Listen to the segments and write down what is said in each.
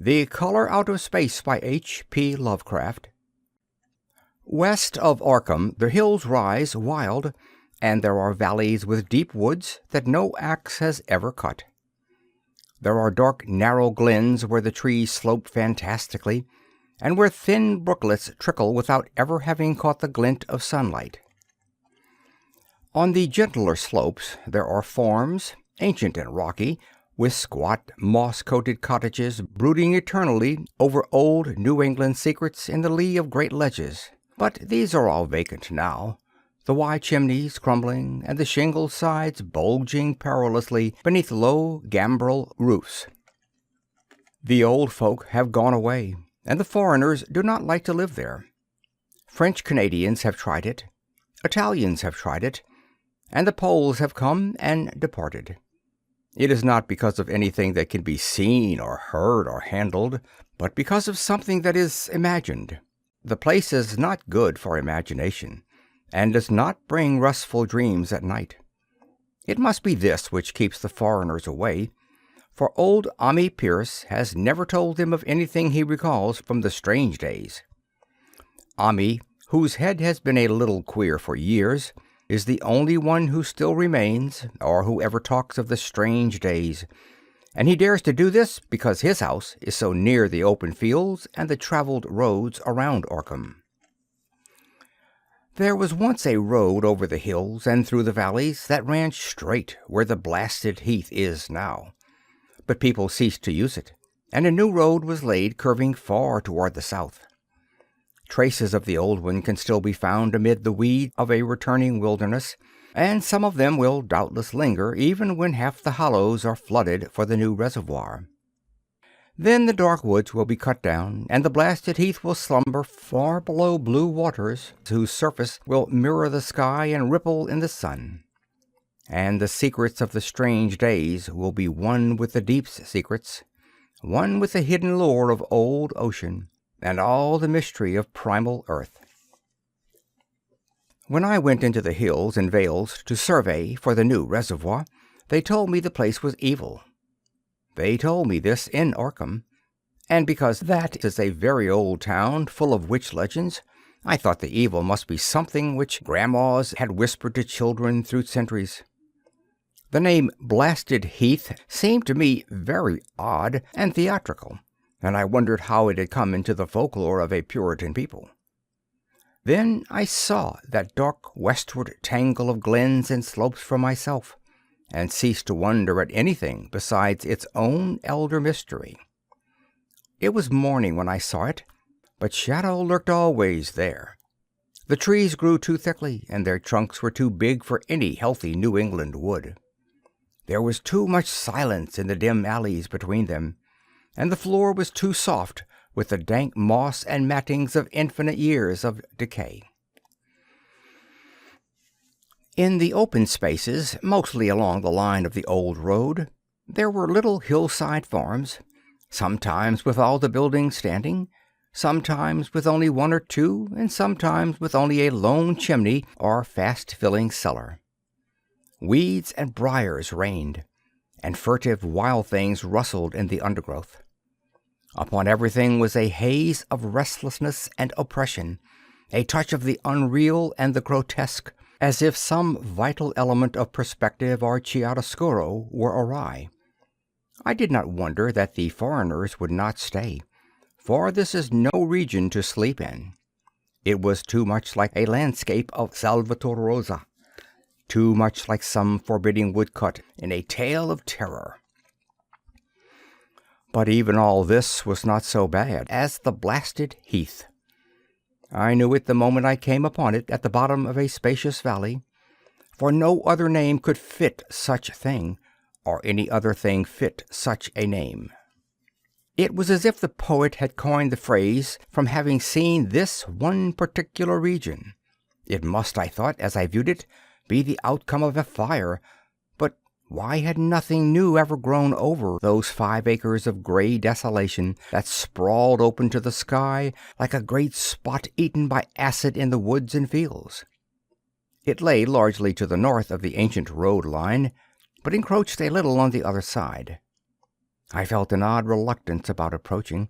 The Color Out of Space by H.P. Lovecraft. West of Arkham the hills rise wild, and there are valleys with deep woods that no axe has ever cut. There are dark, narrow glens where the trees slope fantastically, and where thin brooklets trickle without ever having caught the glint of sunlight. On the gentler slopes there are farms, ancient and rocky, with squat, moss-coated cottages brooding eternally over old New England secrets in the lee of great ledges. But these are all vacant now, the wide chimneys crumbling, and the shingled sides bulging perilously beneath low gambrel roofs. The old folk have gone away, and the foreigners do not like to live there. French Canadians have tried it, Italians have tried it, and the Poles have come and departed. It is not because of anything that can be seen or heard or handled, but because of something that is imagined. The place is not good for imagination, and does not bring restful dreams at night. It must be this which keeps the foreigners away, for old Ammi Pierce has never told them of anything he recalls from the strange days. Ammi, whose head has been a little queer for years, is the only one who still remains, or who ever talks of the strange days, and he dares to do this because his house is so near the open fields and the traveled roads around Arkham. There was once a road over the hills and through the valleys that ran straight where the blasted heath is now, but people ceased to use it, and a new road was laid curving far toward the south. Traces of the old one can still be found amid the weeds of a returning wilderness, and some of them will doubtless linger even when half the hollows are flooded for the new reservoir. Then the dark woods will be cut down, and the blasted heath will slumber far below blue waters whose surface will mirror the sky and ripple in the sun. And the secrets of the strange days will be one with the deep's secrets, one with the hidden lore of old ocean, and all the mystery of primal earth. When I went into the hills and vales to survey for the new reservoir, they told me the place was evil. They told me this in Arkham, and because that is a very old town full of witch legends, I thought the evil must be something which grandmas had whispered to children through centuries. The name Blasted Heath seemed to me very odd and theatrical, and I wondered how it had come into the folklore of a Puritan people. Then I saw that dark westward tangle of glens and slopes for myself, and ceased to wonder at anything besides its own elder mystery. It was morning when I saw it, but shadow lurked always there. The trees grew too thickly, and their trunks were too big for any healthy New England wood. There was too much silence in the dim alleys between them, and the floor was too soft with the dank moss and mattings of infinite years of decay. In the open spaces, mostly along the line of the old road, there were little hillside farms, sometimes with all the buildings standing, sometimes with only one or two, and sometimes with only a lone chimney or fast-filling cellar. Weeds and briars reigned, and furtive wild things rustled in the undergrowth. Upon everything was a haze of restlessness and oppression, a touch of the unreal and the grotesque, as if some vital element of perspective or chiaroscuro were awry. I did not wonder that the foreigners would not stay, for this is no region to sleep in. It was too much like a landscape of Salvator Rosa, too much like some forbidding woodcut in a tale of terror. But even all this was not so bad as the blasted heath. I knew it the moment I came upon it at the bottom of a spacious valley, for no other name could fit such thing, or any other thing fit such a name. It was as if the poet had coined the phrase from having seen this one particular region. It must, I thought, as I viewed it, be the outcome of a fire, but why had nothing new ever grown over those 5 acres of gray desolation that sprawled open to the sky like a great spot eaten by acid in the woods and fields? It lay largely to the north of the ancient road line, but encroached a little on the other side. I felt an odd reluctance about approaching,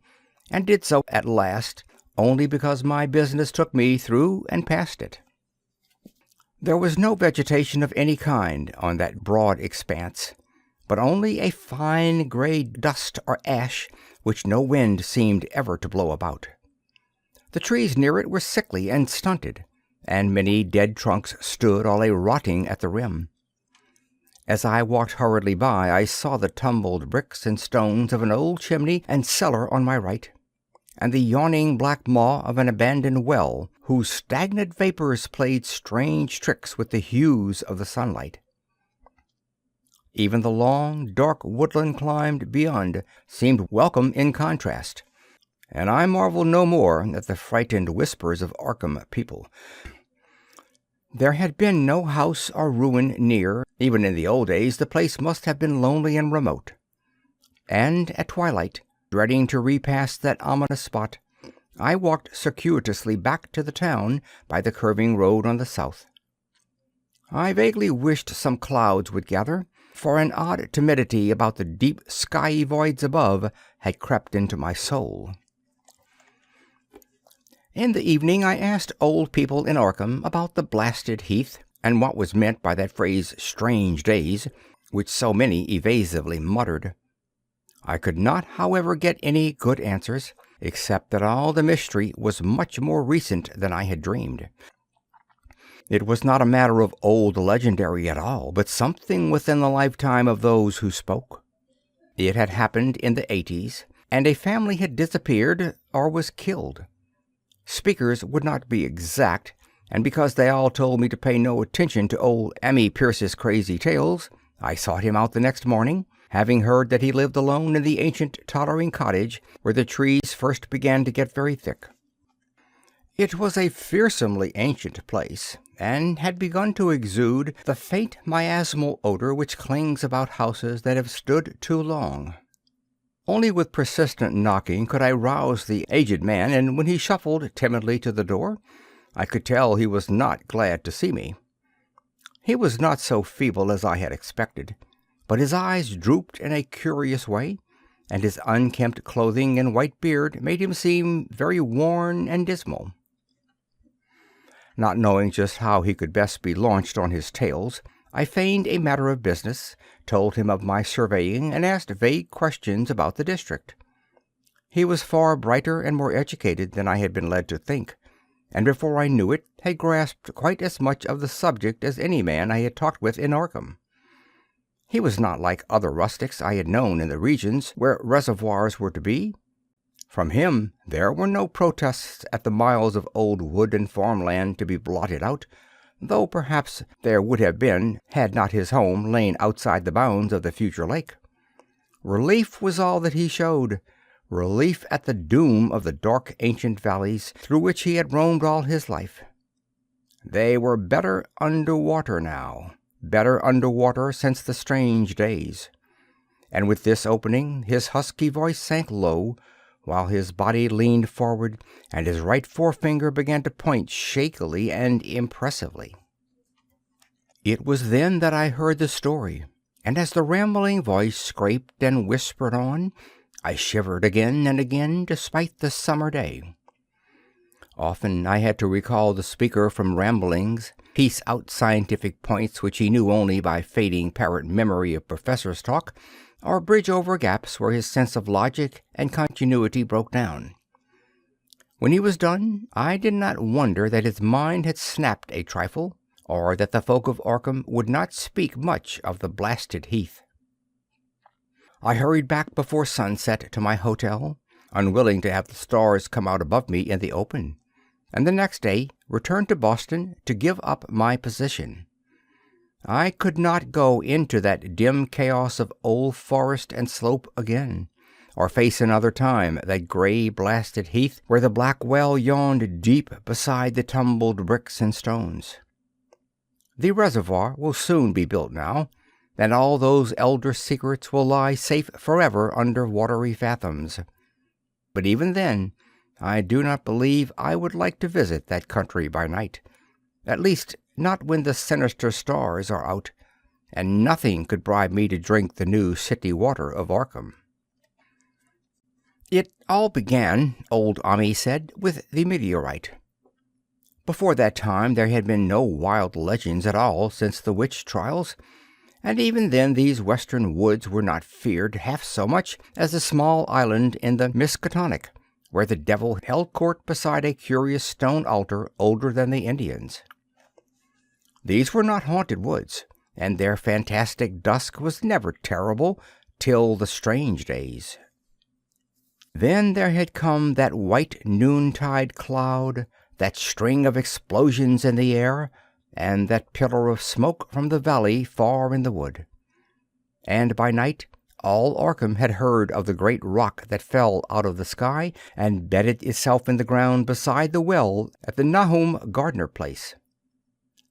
and did so at last, only because my business took me through and past it. There was no vegetation of any kind on that broad expanse, but only a fine gray dust or ash which no wind seemed ever to blow about. The trees near it were sickly and stunted, and many dead trunks stood or lay rotting at the rim. As I walked hurriedly by, I saw the tumbled bricks and stones of an old chimney and cellar on my right, and the yawning black maw of an abandoned well whose stagnant vapors played strange tricks with the hues of the sunlight. Even the long, dark woodland climbed beyond seemed welcome in contrast, and I marveled no more at the frightened whispers of Arkham people. There had been no house or ruin near. Even in the old days the place must have been lonely and remote. And at twilight, dreading to repass that ominous spot, I walked circuitously back to the town by the curving road on the south. I vaguely wished some clouds would gather, for an odd timidity about the deep skyey voids above had crept into my soul. In the evening I asked old people in Arkham about the blasted heath, and what was meant by that phrase "strange days," which so many evasively muttered. I could not, however, get any good answers, except that all the mystery was much more recent than I had dreamed. It was not a matter of old legendary at all, but something within the lifetime of those who spoke. It had happened in the 80s, and a family had disappeared or was killed. Speakers would not be exact, and because they all told me to pay no attention to old Ammi Pierce's crazy tales, I sought him out the next morning, having heard that he lived alone in the ancient tottering cottage where the trees first began to get very thick. It was a fearsomely ancient place, and had begun to exude the faint miasmal odor which clings about houses that have stood too long. Only with persistent knocking could I rouse the aged man, and when he shuffled timidly to the door, I could tell he was not glad to see me. He was not so feeble as I had expected, but his eyes drooped in a curious way, and his unkempt clothing and white beard made him seem very worn and dismal. Not knowing just how he could best be launched on his tales, I feigned a matter of business, told him of my surveying, and asked vague questions about the district. He was far brighter and more educated than I had been led to think, and before I knew it had grasped quite as much of the subject as any man I had talked with in Arkham. He was not like other rustics I had known in the regions where reservoirs were to be. From him there were no protests at the miles of old wood and farmland to be blotted out, though perhaps there would have been had not his home lain outside the bounds of the future lake. Relief was all that he showed, relief at the doom of the dark ancient valleys through which he had roamed all his life. They were better under water now, better under water since the strange days. And with this opening his husky voice sank low, while his body leaned forward and his right forefinger began to point shakily and impressively. It was then that I heard the story, and as the rambling voice scraped and whispered on, I shivered again and again despite the summer day. Often I had to recall the speaker from ramblings, piece out scientific points which he knew only by fading parrot memory of professors' talk, or bridge over gaps where his sense of logic and continuity broke down. When he was done, I did not wonder that his mind had snapped a trifle, or that the folk of Arkham would not speak much of the blasted heath. I hurried back before sunset to my hotel, unwilling to have the stars come out above me in the open, and the next day returned to Boston to give up my position. I could not go into that dim chaos of old forest and slope again, or face another time that gray blasted heath where the black well yawned deep beside the tumbled bricks and stones. The reservoir will soon be built now, and all those elder secrets will lie safe forever under watery fathoms. But even then, I do not believe I would like to visit that country by night, at least not when the sinister stars are out, and nothing could bribe me to drink the new city water of Arkham. It all began, old Ami said, with the meteorite. Before that time there had been no wild legends at all since the witch trials, and even then these western woods were not feared half so much as a small island in the Miskatonic, where the devil held court beside a curious stone altar older than the Indians. These were not haunted woods, and their fantastic dusk was never terrible till the strange days. Then there had come that white noontide cloud, that string of explosions in the air, and that pillar of smoke from the valley far in the wood. And by night all Arkham had heard of the great rock that fell out of the sky and bedded itself in the ground beside the well at the Nahum Gardner place.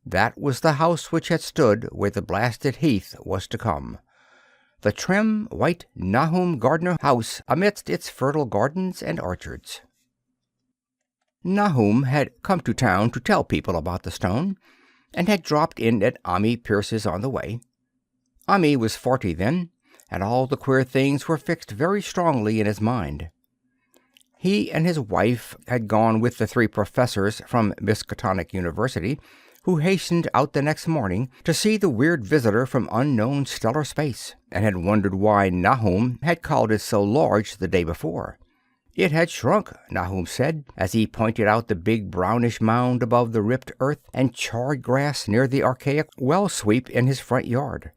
That was the house which had stood where the blasted heath was to come, the trim white Nahum Gardner house amidst its fertile gardens and orchards. Nahum had come to town to tell people about the stone, and had dropped in at Ami Pierce's on the way. Ami was 40 then, and all the queer things were fixed very strongly in his mind. He and his wife had gone with the 3 professors from Miskatonic University, who hastened out the next morning to see the weird visitor from unknown stellar space, and had wondered why Nahum had called it so large the day before. It had shrunk, Nahum said, as he pointed out the big brownish mound above the ripped earth and charred grass near the archaic well sweep in his front yard.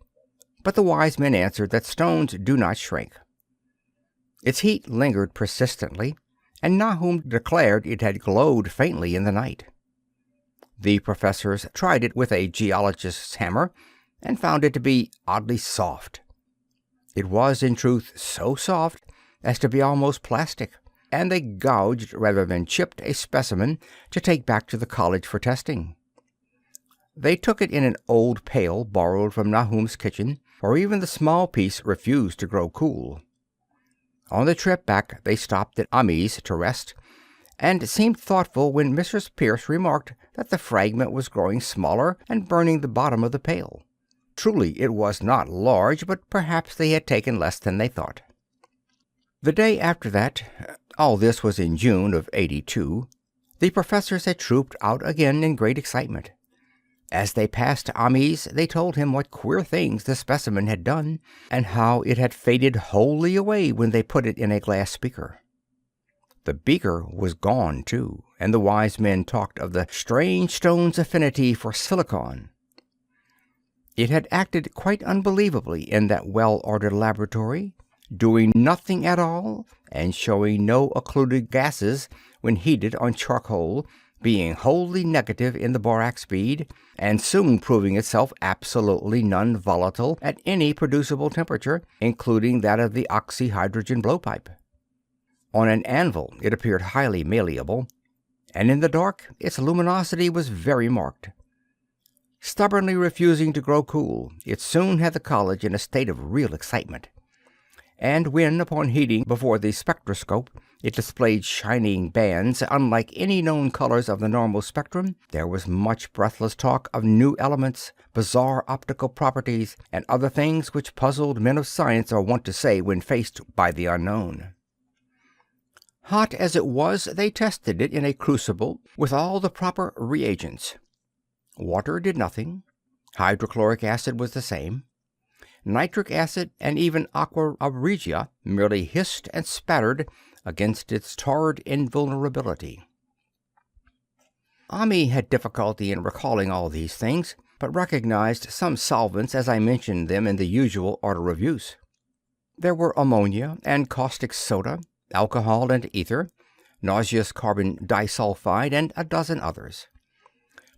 But the wise men answered that stones do not shrink. Its heat lingered persistently, and Nahum declared it had glowed faintly in the night. The professors tried it with a geologist's hammer, and found it to be oddly soft. It was, in truth, so soft as to be almost plastic, and they gouged rather than chipped a specimen to take back to the college for testing. They took it in an old pail borrowed from Nahum's kitchen, for even the small piece refused to grow cool. On the trip back they stopped at Ami's to rest, and seemed thoughtful when Mrs. Pierce remarked that the fragment was growing smaller and burning the bottom of the pail. Truly it was not large, but perhaps they had taken less than they thought. The day after that, all this was in June of '82, the professors had trooped out again in great excitement. As they passed Ami's, they told him what queer things the specimen had done, and how it had faded wholly away when they put it in a glass beaker. The beaker was gone, too, and the wise men talked of the strange stone's affinity for silicon. It had acted quite unbelievably in that well-ordered laboratory, doing nothing at all, and showing no occluded gases when heated on charcoal, being wholly negative in the borax bead, and soon proving itself absolutely non-volatile at any producible temperature, including that of the oxyhydrogen blowpipe. On an anvil it appeared highly malleable, and in the dark its luminosity was very marked. Stubbornly refusing to grow cool, it soon had the college in a state of real excitement. And when, upon heating before the spectroscope, it displayed shining bands unlike any known colors of the normal spectrum, there was much breathless talk of new elements, bizarre optical properties, and other things which puzzled men of science are wont to say when faced by the unknown. Hot as it was, they tested it in a crucible with all the proper reagents. Water did nothing. Hydrochloric acid was the same. Nitric acid and even aqua regia merely hissed and spattered against its tarred invulnerability. Ami had difficulty in recalling all these things, but recognized some solvents as I mentioned them in the usual order of use. There were ammonia and caustic soda, alcohol and ether, nauseous carbon disulfide, and a dozen others.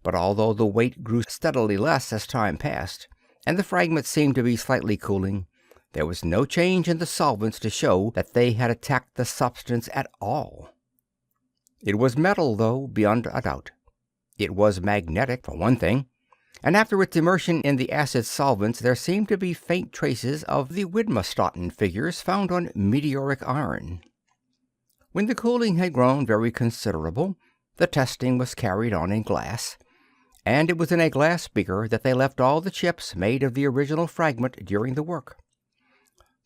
But although the weight grew steadily less as time passed, and the fragment seemed to be slightly cooling, there was no change in the solvents to show that they had attacked the substance at all. It was metal, though, beyond a doubt. It was magnetic, for one thing, and after its immersion in the acid solvents there seemed to be faint traces of the Widmerstatten figures found on meteoric iron. When the cooling had grown very considerable, the testing was carried on in glass, and it was in a glass beaker that they left all the chips made of the original fragment during the work.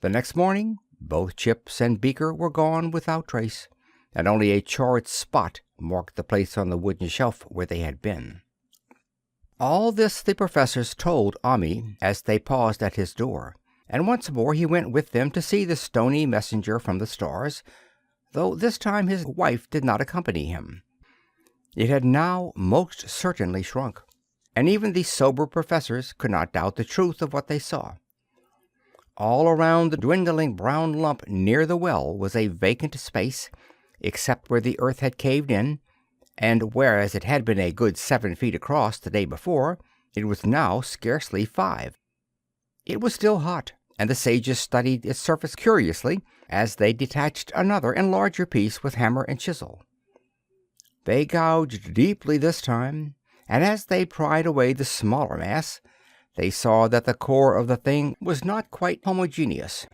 The next morning Both chips and beaker were gone without trace, and only a charred spot marked the place on the wooden shelf where they had been. All this the professors told Ami as they paused at his door, and once more he went with them to see the stony messenger from the stars, though this time his wife did not accompany him. It had now most certainly shrunk, and even the sober professors could not doubt the truth of what they saw. All around the dwindling brown lump near the well was a vacant space, except where the earth had caved in, and whereas it had been a good 7 feet across the day before, it was now scarcely 5. It was still hot, and the sages studied its surface curiously as they detached another and larger piece with hammer and chisel. They gouged deeply this time, and as they pried away the smaller mass, they saw that the core of the thing was not quite homogeneous.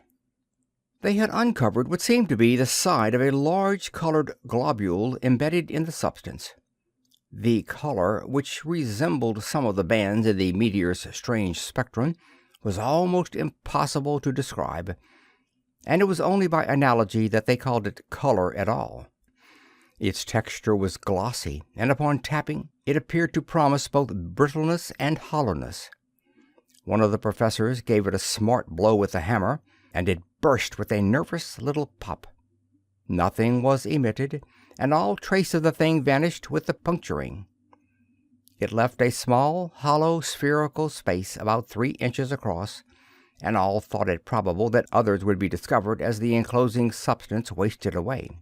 They had uncovered what seemed to be the side of a large colored globule embedded in the substance. The color, which resembled some of the bands in the meteor's strange spectrum, was almost impossible to describe, and it was only by analogy that they called it color at all. Its texture was glossy, and upon tapping it appeared to promise both brittleness and hollowness. One of the professors gave it a smart blow with the hammer, and it burst with a nervous little pop. Nothing was emitted, and all trace of the thing vanished with the puncturing. It left a small, hollow, spherical space about 3 inches across, and all thought it probable that others would be discovered as the enclosing substance wasted away.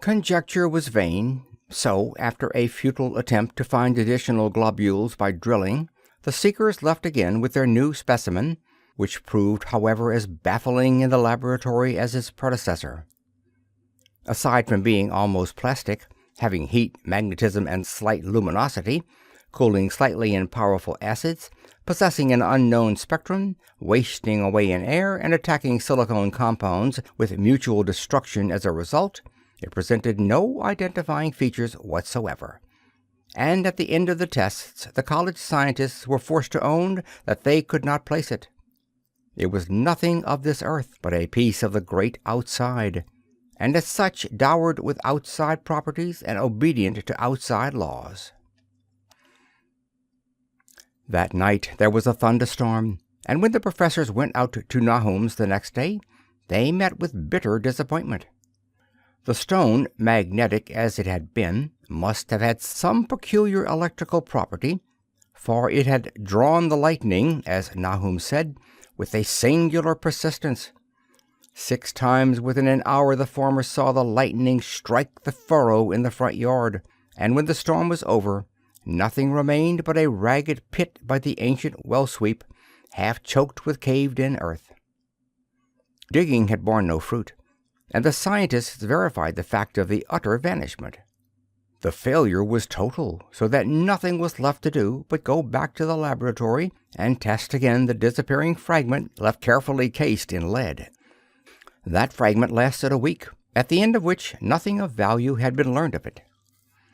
Conjecture was vain, so after a futile attempt to find additional globules by drilling, the seekers left again with their new specimen, which proved, however, as baffling in the laboratory as its predecessor. Aside from being almost plastic, having heat, magnetism, and slight luminosity, cooling slightly in powerful acids, possessing an unknown spectrum, wasting away in air, and attacking silicone compounds with mutual destruction as a result, it presented no identifying features whatsoever. And at the end of the tests, the college scientists were forced to own that they could not place it. It was nothing of this earth, but a piece of the great outside, and as such dowered with outside properties and obedient to outside laws. That night there was a thunderstorm, and when the professors went out to Nahum's the next day, they met with bitter disappointment. The stone, magnetic as it had been, must have had some peculiar electrical property, for it had drawn the lightning, as Nahum said, with a singular persistence. 6 times within an hour the farmer saw the lightning strike the furrow in the front yard, and when the storm was over, nothing remained but a ragged pit by the ancient well-sweep, half choked with caved-in earth. Digging had borne no fruit, and the scientists verified the fact of the utter vanishment. The failure was total, so that nothing was left to do but go back to the laboratory and test again the disappearing fragment left carefully cased in lead. That fragment lasted a week, at the end of which nothing of value had been learned of it.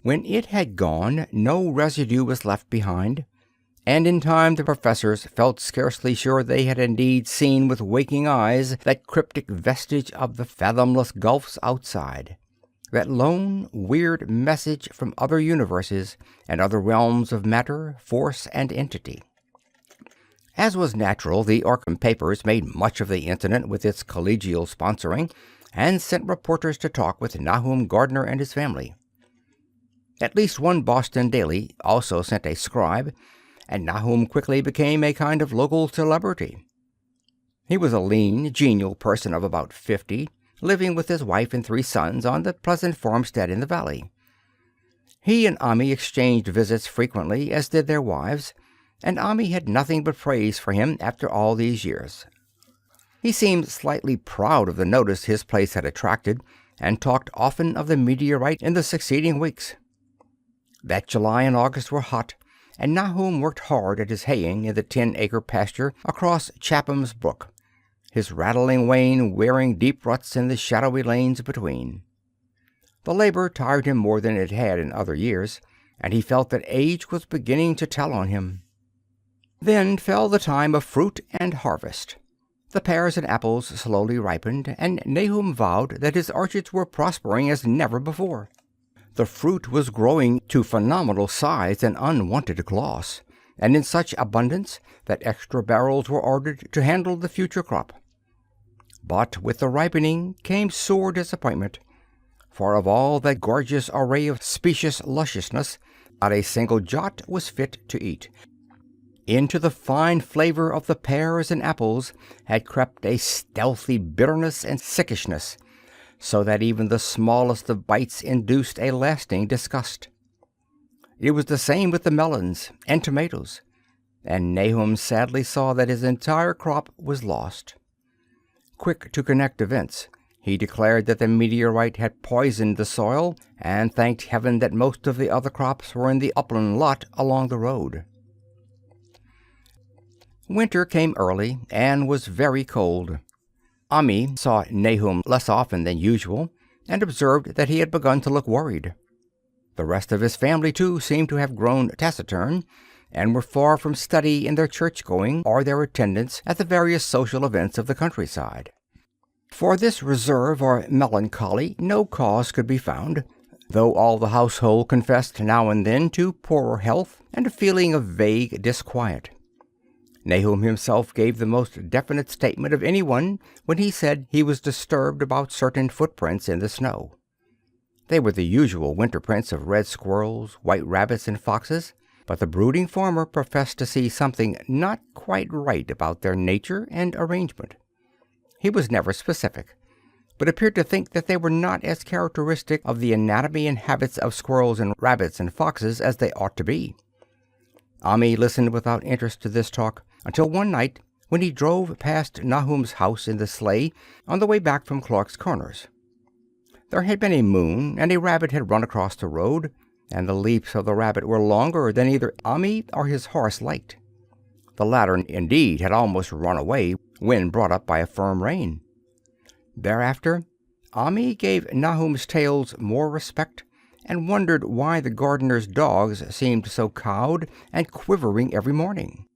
When it had gone, no residue was left behind, and in time the professors felt scarcely sure they had indeed seen with waking eyes that cryptic vestige of the fathomless gulfs outside, that lone, weird message from other universes and other realms of matter, force, and entity. As was natural, the Arkham papers made much of the incident with its collegial sponsoring, and sent reporters to talk with Nahum Gardner and his family. At least one Boston daily also sent a scribe, and Nahum quickly became a kind of local celebrity. He was a lean, genial person of about 50, living with his wife and 3 sons on the pleasant farmstead in the valley. He and Ami exchanged visits frequently, as did their wives, and Ami had nothing but praise for him after all these years. He seemed slightly proud of the notice his place had attracted, and talked often of the meteorite in the succeeding weeks. That July and August were hot, and Nahum worked hard at his haying in the 10-acre pasture across Chapham's Brook, his rattling wain wearing deep ruts in the shadowy lanes between. The labor tired him more than it had in other years, and he felt that age was beginning to tell on him. Then fell the time of fruit and harvest. The pears and apples slowly ripened, and Nahum vowed that his orchards were prospering as never before. The fruit was growing to phenomenal size and unwonted gloss, and in such abundance that extra barrels were ordered to handle the future crop. But with the ripening came sore disappointment, for of all that gorgeous array of specious lusciousness, not a single jot was fit to eat. Into the fine flavor of the pears and apples had crept a stealthy bitterness and sickishness, so that even the smallest of bites induced a lasting disgust. It was the same with the melons and tomatoes, and Nahum sadly saw that his entire crop was lost. Quick to connect events, he declared that the meteorite had poisoned the soil, and thanked heaven that most of the other crops were in the upland lot along the road. Winter came early and was very cold. Ami saw Nahum less often than usual, and observed that he had begun to look worried. The rest of his family, too, seemed to have grown taciturn, and were far from steady in their church-going or their attendance at the various social events of the countryside. For this reserve or melancholy no cause could be found, though all the household confessed now and then to poorer health and a feeling of vague disquiet. Nahum himself gave the most definite statement of anyone when he said he was disturbed about certain footprints in the snow. They were the usual winter prints of red squirrels, white rabbits, and foxes, but the brooding farmer professed to see something not quite right about their nature and arrangement. He was never specific, but appeared to think that they were not as characteristic of the anatomy and habits of squirrels and rabbits and foxes as they ought to be. Ami listened without interest to this talk, until one night when he drove past Nahum's house in the sleigh on the way back from Clark's Corners. There had been a moon, and a rabbit had run across the road, and the leaps of the rabbit were longer than either Ami or his horse liked. The latter, indeed, had almost run away when brought up by a firm rein. Thereafter, Ami gave Nahum's tales more respect, and wondered why the gardener's dogs seemed so cowed and quivering every morning.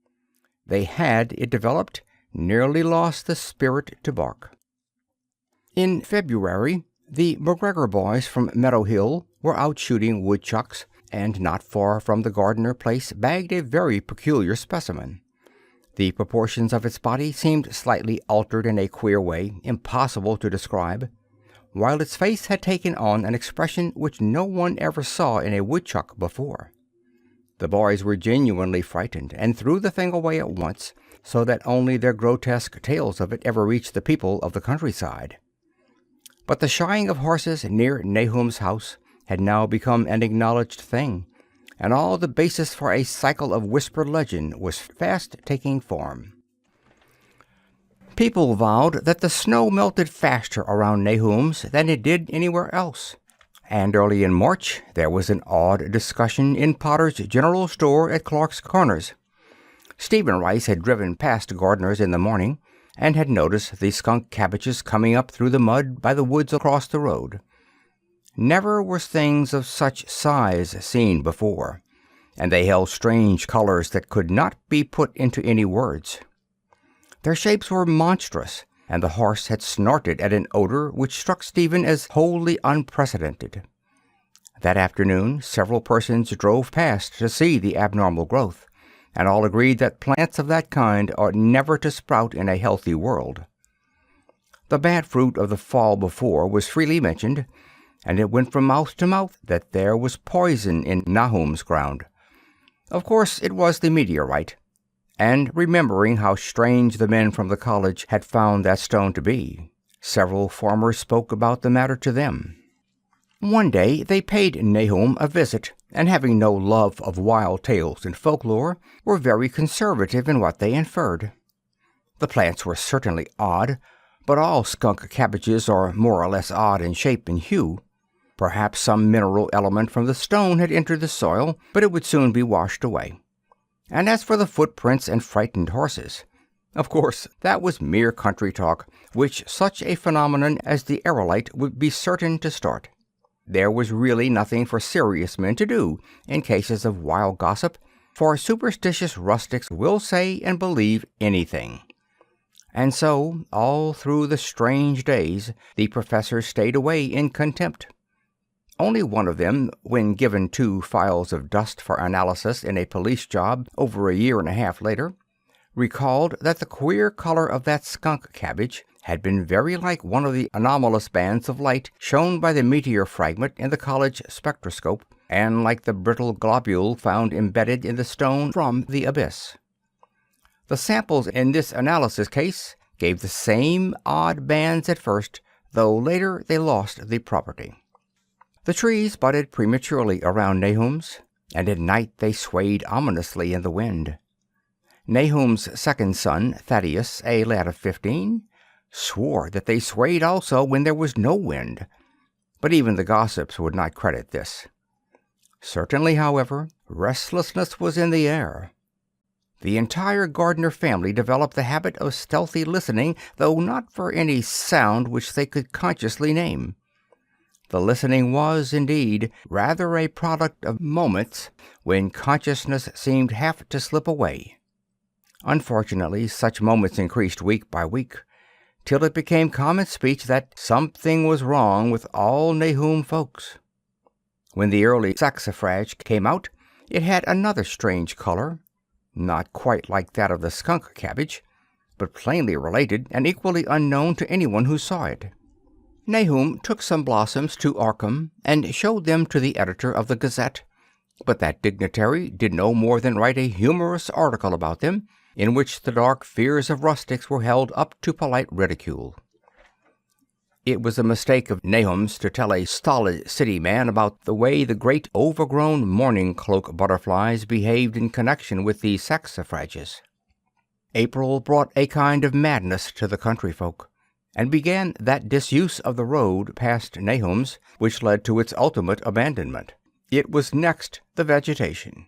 They had, it developed, nearly lost the spirit to bark. In February, the McGregor boys from Meadow Hill were out shooting woodchucks, and not far from the gardener place bagged a very peculiar specimen. The proportions of its body seemed slightly altered in a queer way, impossible to describe, while its face had taken on an expression which no one ever saw in a woodchuck before. The boys were genuinely frightened, and threw the thing away at once, so that only their grotesque tales of it ever reached the people of the countryside. But the shying of horses near Nahum's house had now become an acknowledged thing, and all the basis for a cycle of whispered legend was fast taking form. People vowed that the snow melted faster around Nahum's than it did anywhere else, and early in March there was an awed discussion in Potter's General Store at Clark's Corners. Stephen Rice had driven past Gardner's in the morning, and had noticed the skunk cabbages coming up through the mud by the woods across the road. Never were things of such size seen before, and they held strange colors that could not be put into any words. Their shapes were monstrous, and the horse had snorted at an odor which struck Stephen as wholly unprecedented. That afternoon several persons drove past to see the abnormal growth, and all agreed that plants of that kind ought never to sprout in a healthy world. The bad fruit of the fall before was freely mentioned, and it went from mouth to mouth that there was poison in Nahum's ground. Of course it was the meteorite, and remembering how strange the men from the college had found that stone to be, several farmers spoke about the matter to them. One day they paid Nahum a visit, and having no love of wild tales and folklore, were very conservative in what they inferred. The plants were certainly odd, but all skunk cabbages are more or less odd in shape and hue. Perhaps some mineral element from the stone had entered the soil, but it would soon be washed away. And as for the footprints and frightened horses, of course that was mere country talk, which such a phenomenon as the aerolite would be certain to start. There was really nothing for serious men to do in cases of wild gossip, for superstitious rustics will say and believe anything. And so, all through the strange days, the professors stayed away in contempt. Only one of them, when given 2 files of dust for analysis in a police job over a year and a half later, recalled that the queer color of that skunk cabbage had been very like one of the anomalous bands of light shown by the meteor fragment in the college spectroscope, and like the brittle globule found embedded in the stone from the abyss. The samples in this analysis case gave the same odd bands at first, though later they lost the property. The trees budded prematurely around Nahum's, and at night they swayed ominously in the wind. Nahum's second son, Thaddeus, a lad of 15, swore that they swayed also when there was no wind, but even the gossips would not credit this. Certainly, however, restlessness was in the air. The entire Gardner family developed the habit of stealthy listening, though not for any sound which they could consciously name. The listening was, indeed, rather a product of moments when consciousness seemed half to slip away. Unfortunately, such moments increased week by week, till it became common speech that something was wrong with all Nahum folks. When the early saxifrage came out, it had another strange color, not quite like that of the skunk cabbage, but plainly related and equally unknown to anyone who saw it. Nahum took some blossoms to Arkham and showed them to the editor of the Gazette, but that dignitary did no more than write a humorous article about them, in which the dark fears of rustics were held up to polite ridicule. It was a mistake of Nahum's to tell a stolid city man about the way the great overgrown mourning cloak butterflies behaved in connection with these saxifrages. April brought a kind of madness to the country folk, and began that disuse of the road past Nahum's which led to its ultimate abandonment. It was next the vegetation.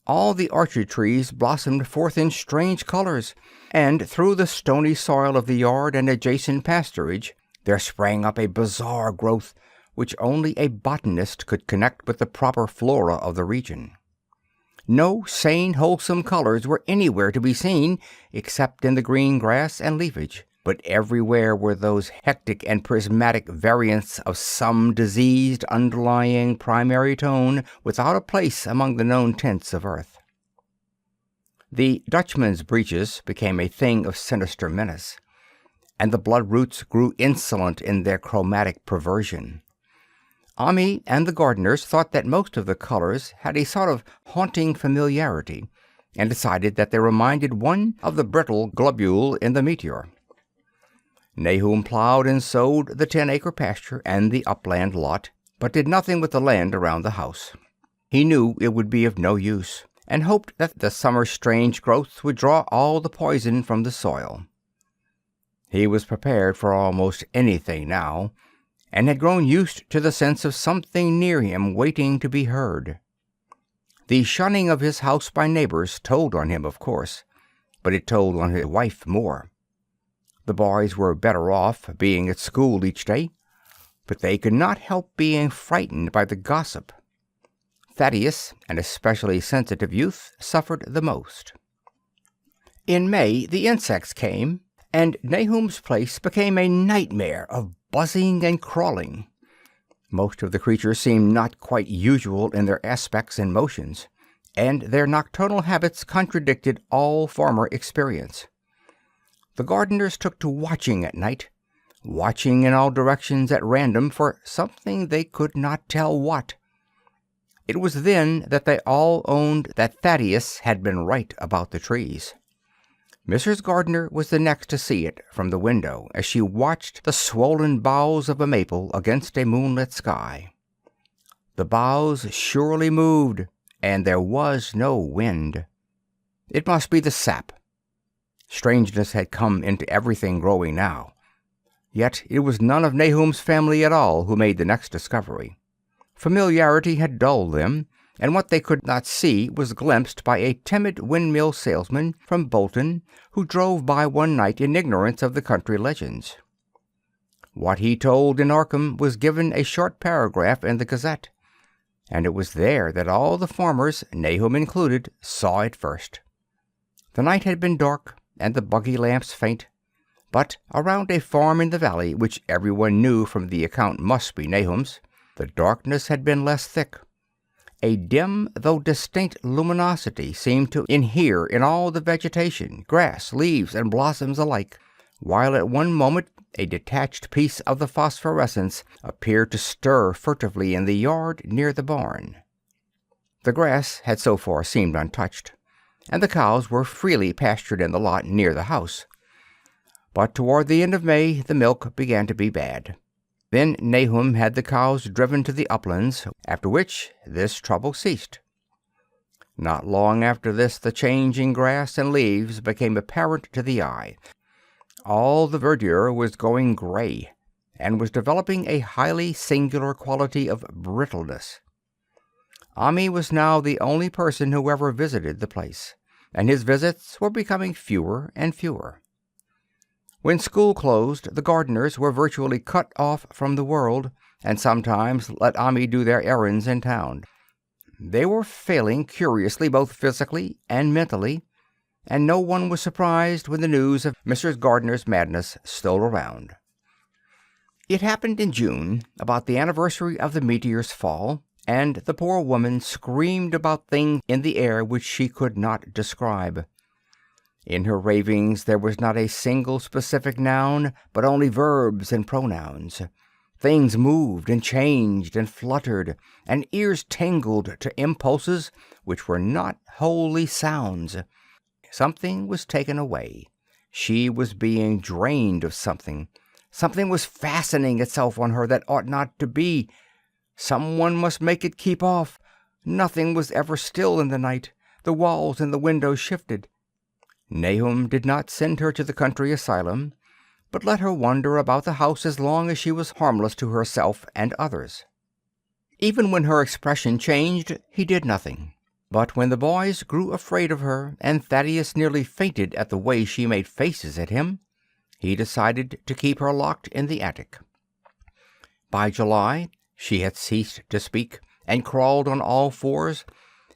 All the orchard trees blossomed forth in strange colors, and through the stony soil of the yard and adjacent pasturage there sprang up a bizarre growth which only a botanist could connect with the proper flora of the region. No sane, wholesome colors were anywhere to be seen except in the green grass and leafage, but everywhere were those hectic and prismatic variants of some diseased underlying primary tone without a place among the known tints of earth. The Dutchman's breeches became a thing of sinister menace, and the bloodroots grew insolent in their chromatic perversion. Ami and the gardeners thought that most of the colors had a sort of haunting familiarity, and decided that they reminded one of the brittle globule in the meteor. Nahum plowed and sowed the 10-acre pasture and the upland lot, but did nothing with the land around the house. He knew it would be of no use, and hoped that the summer's strange growths would draw all the poison from the soil. He was prepared for almost anything now, and had grown used to the sense of something near him waiting to be heard. The shunning of his house by neighbors told on him, of course, but it told on his wife more. The boys were better off, being at school each day, but they could not help being frightened by the gossip. Thaddeus, an especially sensitive youth, suffered the most. In May the insects came, and Nahum's place became a nightmare of buzzing and crawling. Most of the creatures seemed not quite usual in their aspects and motions, and their nocturnal habits contradicted all former experience. The gardeners took to watching at night, watching in all directions at random for something they could not tell what. It was then that they all owned that Thaddeus had been right about the trees. Mrs. Gardner was the next to see it from the window as she watched the swollen boughs of a maple against a moonlit sky. The boughs surely moved, and there was no wind. It must be the sap. Strangeness had come into everything growing now. Yet it was none of Nahum's family at all who made the next discovery. Familiarity had dulled them, and what they could not see was glimpsed by a timid windmill salesman from Bolton who drove by one night in ignorance of the country legends. What he told in Arkham was given a short paragraph in the Gazette, and it was there that all the farmers, Nahum included, saw it first. The night had been dark, and the buggy lamps faint. But around a farm in the valley, which everyone knew from the account must be Nahum's, the darkness had been less thick. A dim though distinct luminosity seemed to inhere in all the vegetation, grass, leaves, and blossoms alike, while at one moment a detached piece of the phosphorescence appeared to stir furtively in the yard near the barn. The grass had so far seemed untouched, and the cows were freely pastured in the lot near the house. But toward the end of May the milk began to be bad. Then Nahum had the cows driven to the uplands, after which this trouble ceased. Not long after this the change in grass and leaves became apparent to the eye. All the verdure was going gray, and was developing a highly singular quality of brittleness. Ami was now the only person who ever visited the place, and his visits were becoming fewer and fewer. When school closed, the gardeners were virtually cut off from the world, and sometimes let Ami do their errands in town. They were failing curiously both physically and mentally, and no one was surprised when the news of Mrs. Gardner's madness stole around. It happened in June, about the anniversary of the meteor's fall, and the poor woman screamed about things in the air which she could not describe. In her ravings there was not a single specific noun, but only verbs and pronouns. Things moved and changed and fluttered, and ears tingled to impulses which were not wholly sounds. Something was taken away. She was being drained of something. Something was fastening itself on her that ought not to be. Someone must make it keep off. Nothing was ever still in the night. The walls and the windows shifted. Nahum did not send her to the country asylum, but let her wander about the house as long as she was harmless to herself and others. Even when her expression changed, he did nothing. But when the boys grew afraid of her, and Thaddeus nearly fainted at the way she made faces at him, he decided to keep her locked in the attic. By July, she had ceased to speak, and crawled on all fours,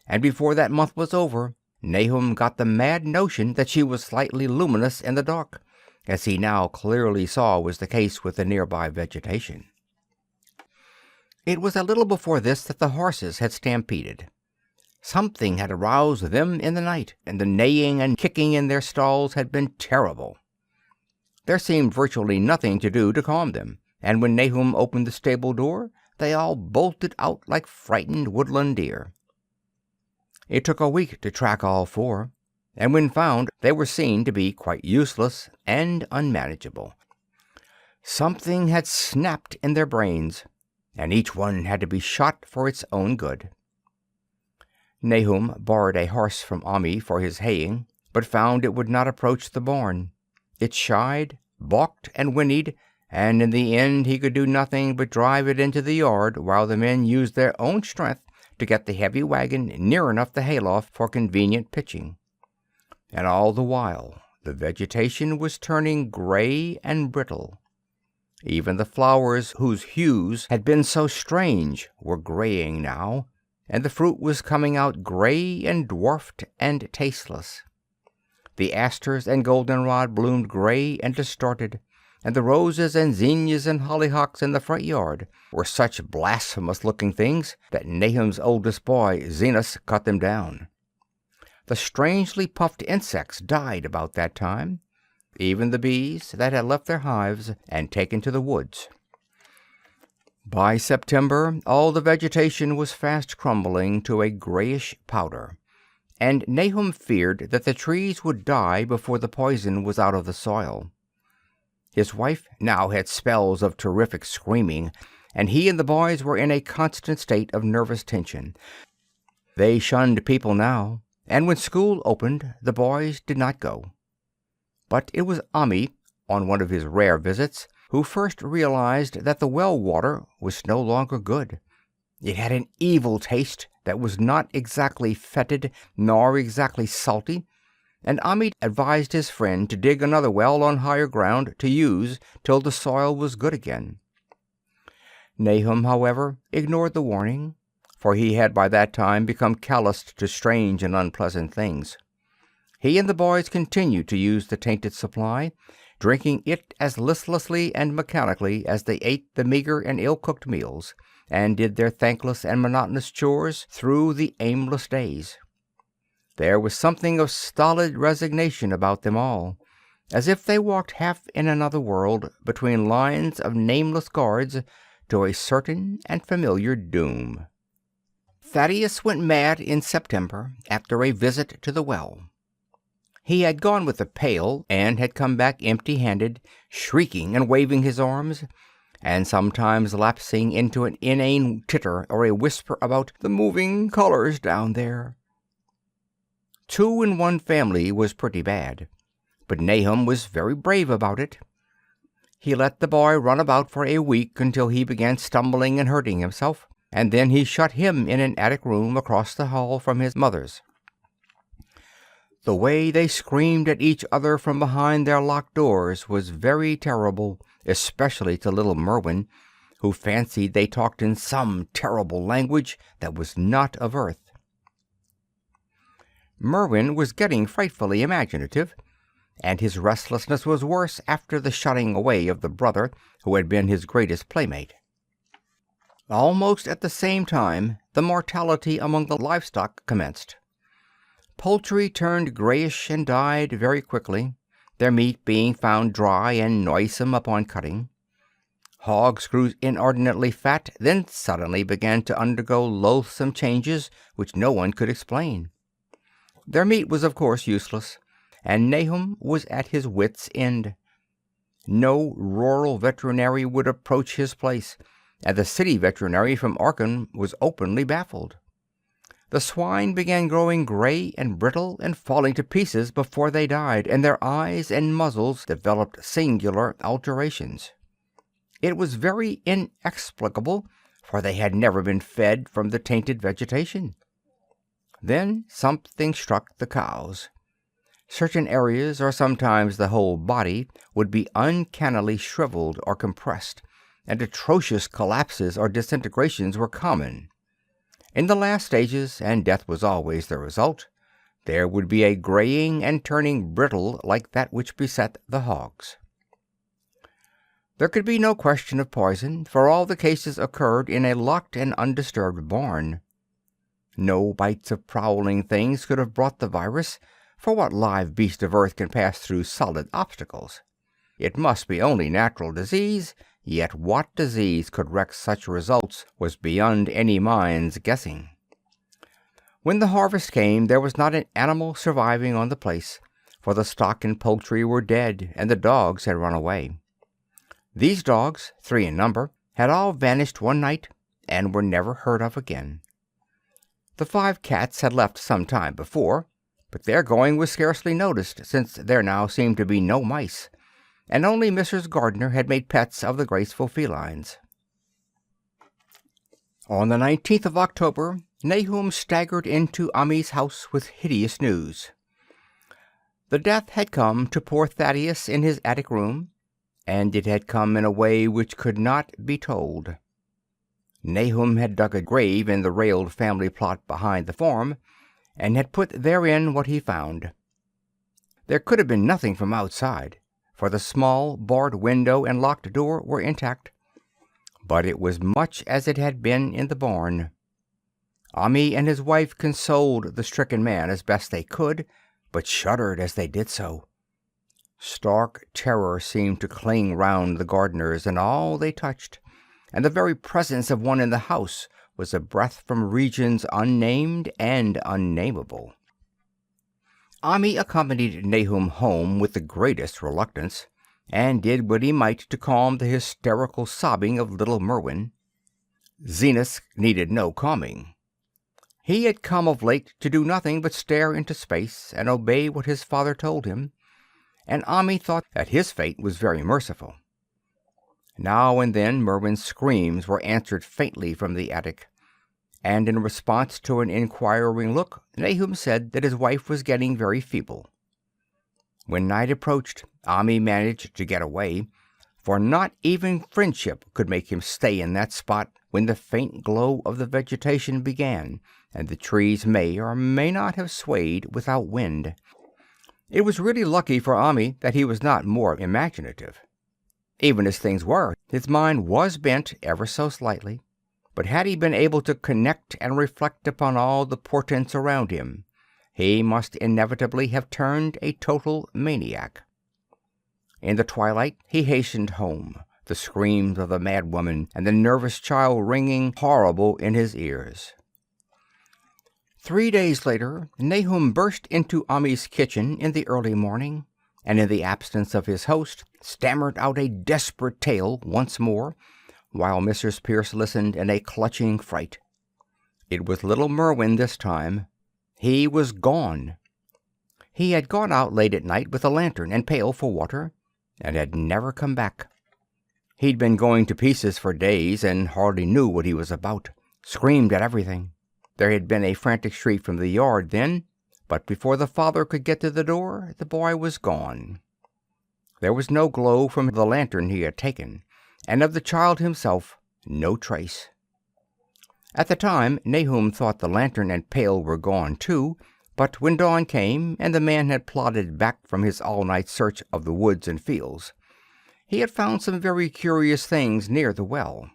and before that month was over, Nahum got the mad notion that she was slightly luminous in the dark, as he now clearly saw was the case with the nearby vegetation. It was a little before this that the horses had stampeded. Something had aroused them in the night, and the neighing and kicking in their stalls had been terrible. There seemed virtually nothing to do to calm them, and when Nahum opened the stable door, they all bolted out like frightened woodland deer. It took a week to track all four, and when found, they were seen to be quite useless and unmanageable. Something had snapped in their brains, and each one had to be shot for its own good. Nahum borrowed a horse from Ami for his haying, but found it would not approach the barn. It shied, balked, and whinnied, and in the end he could do nothing but drive it into the yard while the men used their own strength to get the heavy wagon near enough the hayloft for convenient pitching. And all the while the vegetation was turning gray and brittle. Even the flowers whose hues had been so strange were graying now, and the fruit was coming out gray and dwarfed and tasteless. The asters and goldenrod bloomed gray and distorted, and the roses and zinnias and hollyhocks in the front yard were such blasphemous-looking things that Nahum's oldest boy, Zenos, cut them down. The strangely puffed insects died about that time, even the bees that had left their hives and taken to the woods. By September, all the vegetation was fast crumbling to a grayish powder, and Nahum feared that the trees would die before the poison was out of the soil. His wife now had spells of terrific screaming, and he and the boys were in a constant state of nervous tension. They shunned people now, and when school opened, the boys did not go. But it was Ami, on one of his rare visits, who first realized that the well water was no longer good. It had an evil taste that was not exactly fetid nor exactly salty, and Ami advised his friend to dig another well on higher ground to use till the soil was good again. Nahum, however, ignored the warning, for he had by that time become calloused to strange and unpleasant things. He and the boys continued to use the tainted supply, drinking it as listlessly and mechanically as they ate the meager and ill-cooked meals, and did their thankless and monotonous chores through the aimless days. There was something of stolid resignation about them all, as if they walked half in another world between lines of nameless guards to a certain and familiar doom. Thaddeus went mad in September after a visit to the well. He had gone with a pail and had come back empty-handed, shrieking and waving his arms, and sometimes lapsing into an inane titter or a whisper about the moving colors down there. 2 in one family was pretty bad, but Nahum was very brave about it. He let the boy run about for a week until he began stumbling and hurting himself, and then he shut him in an attic room across the hall from his mother's. The way they screamed at each other from behind their locked doors was very terrible, especially to little Merwin, who fancied they talked in some terrible language that was not of earth. Merwin was getting frightfully imaginative, and his restlessness was worse after the shutting away of the brother who had been his greatest playmate. Almost at the same time, the mortality among the livestock commenced. Poultry turned grayish and died very quickly, their meat being found dry and noisome upon cutting. Hogs grew inordinately fat, then suddenly began to undergo loathsome changes which no one could explain. Their meat was of course useless, and Nahum was at his wits' end. No rural veterinary would approach his place, and the city veterinary from Arkham was openly baffled. The swine began growing gray and brittle and falling to pieces before they died, and their eyes and muzzles developed singular alterations. It was very inexplicable, for they had never been fed from the tainted vegetation. Then something struck the cows. Certain areas, or sometimes the whole body, would be uncannily shriveled or compressed, and atrocious collapses or disintegrations were common. In the last stages, and death was always the result, there would be a graying and turning brittle like that which beset the hogs. There could be no question of poison, for all the cases occurred in a locked and undisturbed barn. No bites of prowling things could have brought the virus, for what live beast of earth can pass through solid obstacles? It must be only natural disease, yet what disease could wreak such results was beyond any mind's guessing. When the harvest came, there was not an animal surviving on the place, for the stock and poultry were dead, and the dogs had run away. These dogs, 3 in number, had all vanished one night, and were never heard of again. The 5 cats had left some time before, but their going was scarcely noticed, since there now seemed to be no mice, and only Mrs. Gardner had made pets of the graceful felines. On the 19th of October, Nahum staggered into Ammi's house with hideous news. The death had come to poor Thaddeus in his attic room, and it had come in a way which could not be told. Nahum had dug a grave in the railed family plot behind the farm, and had put therein what he found. There could have been nothing from outside, for the small barred window and locked door were intact, but it was much as it had been in the barn. Ammi and his wife consoled the stricken man as best they could, but shuddered as they did so. Stark terror seemed to cling round the Gardners and all they touched, and the very presence of one in the house was a breath from regions unnamed and unnameable. Ammi accompanied Nahum home with the greatest reluctance, and did what he might to calm the hysterical sobbing of little Merwin. Zenas needed no calming. He had come of late to do nothing but stare into space and obey what his father told him, and Ammi thought that his fate was very merciful. Now and then Merwin's screams were answered faintly from the attic, and in response to an inquiring look, Nahum said that his wife was getting very feeble. When night approached, Ammi managed to get away, for not even friendship could make him stay in that spot when the faint glow of the vegetation began, and the trees may or may not have swayed without wind. It was really lucky for Ami that he was not more imaginative. Even as things were, his mind was bent ever so slightly. But had he been able to connect and reflect upon all the portents around him, he must inevitably have turned a total maniac. In the twilight he hastened home, the screams of the mad woman and the nervous child ringing horrible in his ears. 3 days later, Nahum burst into Ami's kitchen in the early morning, and in the absence of his host, stammered out a desperate tale once more, while Mrs. Pierce listened in a clutching fright. It was little Merwin this time. He was gone. He had gone out late at night with a lantern and pail for water, and had never come back. He'd been going to pieces for days, and hardly knew what he was about. Screamed at everything. There had been a frantic shriek from the yard then, but before the father could get to the door, the boy was gone. There was no glow from the lantern he had taken, and of the child himself no trace. At the time, Nahum thought the lantern and pail were gone too, but when dawn came, and the man had plodded back from his all-night search of the woods and fields, he had found some very curious things near the well.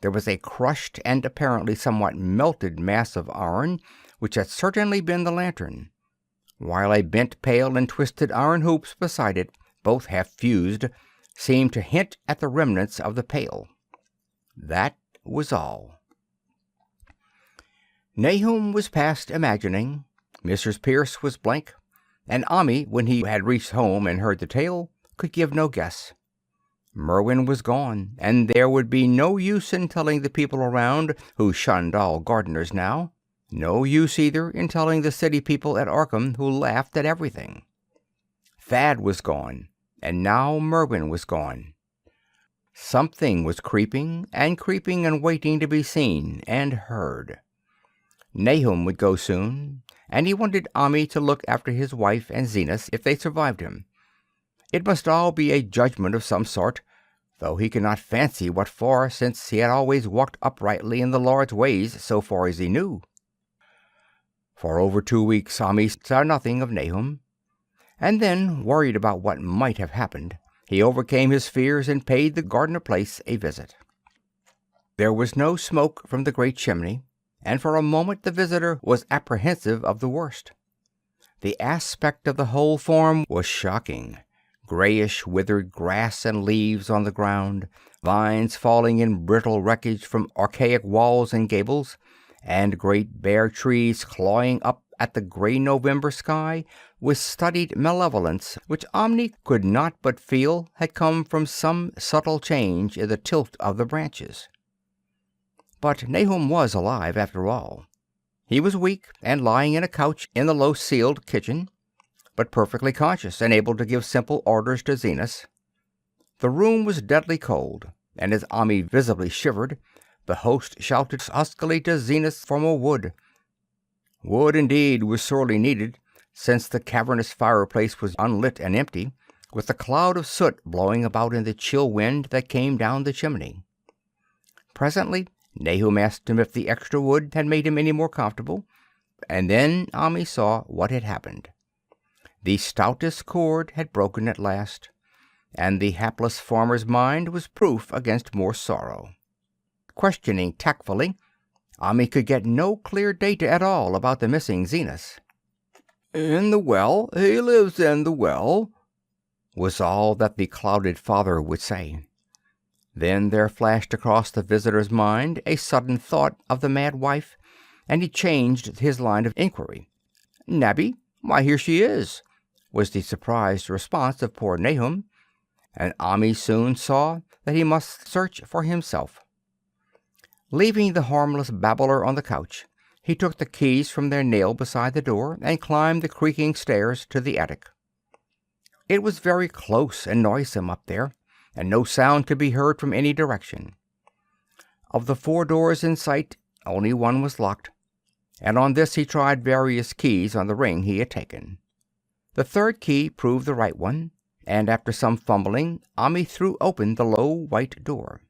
There was a crushed and apparently somewhat melted mass of iron, which had certainly been the lantern, while a bent pail and twisted iron hoops beside it, both half fused, seemed to hint at the remnants of the pail. That was all. Nahum was past imagining. Mrs. Pierce was blank, and Ami, when he had reached home and heard the tale, could give no guess. Merwin was gone, and there would be no use in telling the people around, who shunned all gardeners now. No use either in telling the city people at Arkham, who laughed at everything. Thad was gone, and now Merwin was gone. Something was creeping and waiting to be seen and heard. Nahum would go soon, and he wanted Ami to look after his wife and Zenas if they survived him. It must all be a judgment of some sort, though he could not fancy what for, since he had always walked uprightly in the Lord's ways so far as he knew. For over 2 weeks Ami saw nothing of Nahum, and then, worried about what might have happened, he overcame his fears and paid the Gardner place a visit. There was no smoke from the great chimney, and for a moment the visitor was apprehensive of the worst. The aspect of the whole farm was shocking. Grayish, withered grass and leaves on the ground, vines falling in brittle wreckage from archaic walls and gables, and great bare trees clawing up at the gray November sky with studied malevolence which Omni could not but feel had come from some subtle change in the tilt of the branches. But Nahum was alive after all. He was weak and lying in a couch in the low-ceiled kitchen, but perfectly conscious and able to give simple orders to Zenas. The room was deadly cold, and as Ami visibly shivered, the host shouted huskily to Zenas for more wood. Wood, indeed, was sorely needed, since the cavernous fireplace was unlit and empty, with a cloud of soot blowing about in the chill wind that came down the chimney. Presently Nahum asked him if the extra wood had made him any more comfortable, and then Ami saw what had happened. The stoutest cord had broken at last, and the hapless farmer's mind was proof against more sorrow. Questioning tactfully, Ami could get no clear data at all about the missing Zenas. "In the well. He lives in the well," was all that the clouded father would say. Then there flashed across the visitor's mind a sudden thought of the mad wife, and he changed his line of inquiry. "Nabby, why, here she is," was the surprised response of poor Nahum, and Ami soon saw that he must search for himself. Leaving the harmless babbler on the couch, he took the keys from their nail beside the door and climbed the creaking stairs to the attic. It was very close and noisome up there, and no sound could be heard from any direction. Of the 4 doors in sight, only one was locked, and on this he tried various keys on the ring he had taken. The 3rd key proved the right one, and after some fumbling, Ami threw open the low white door.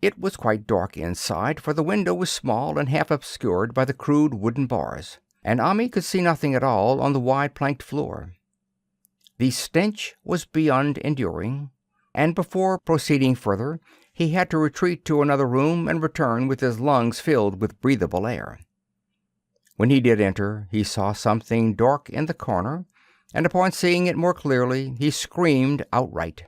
It was quite dark inside, for the window was small and half obscured by the crude wooden bars, and Ami could see nothing at all on the wide planked floor. The stench was beyond enduring, and before proceeding further, he had to retreat to another room and return with his lungs filled with breathable air. When he did enter, he saw something dark in the corner, and upon seeing it more clearly, he screamed outright.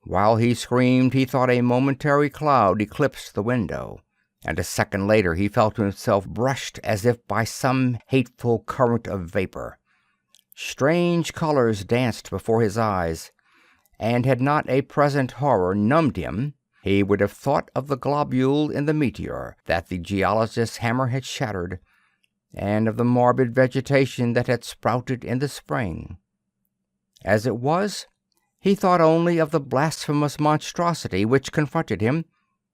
While he screamed, he thought a momentary cloud eclipsed the window, and a second later he felt himself brushed as if by some hateful current of vapor. Strange colors danced before his eyes, and had not a present horror numbed him, he would have thought of the globule in the meteor that the geologist's hammer had shattered, and of the morbid vegetation that had sprouted in the spring. As it was, he thought only of the blasphemous monstrosity which confronted him,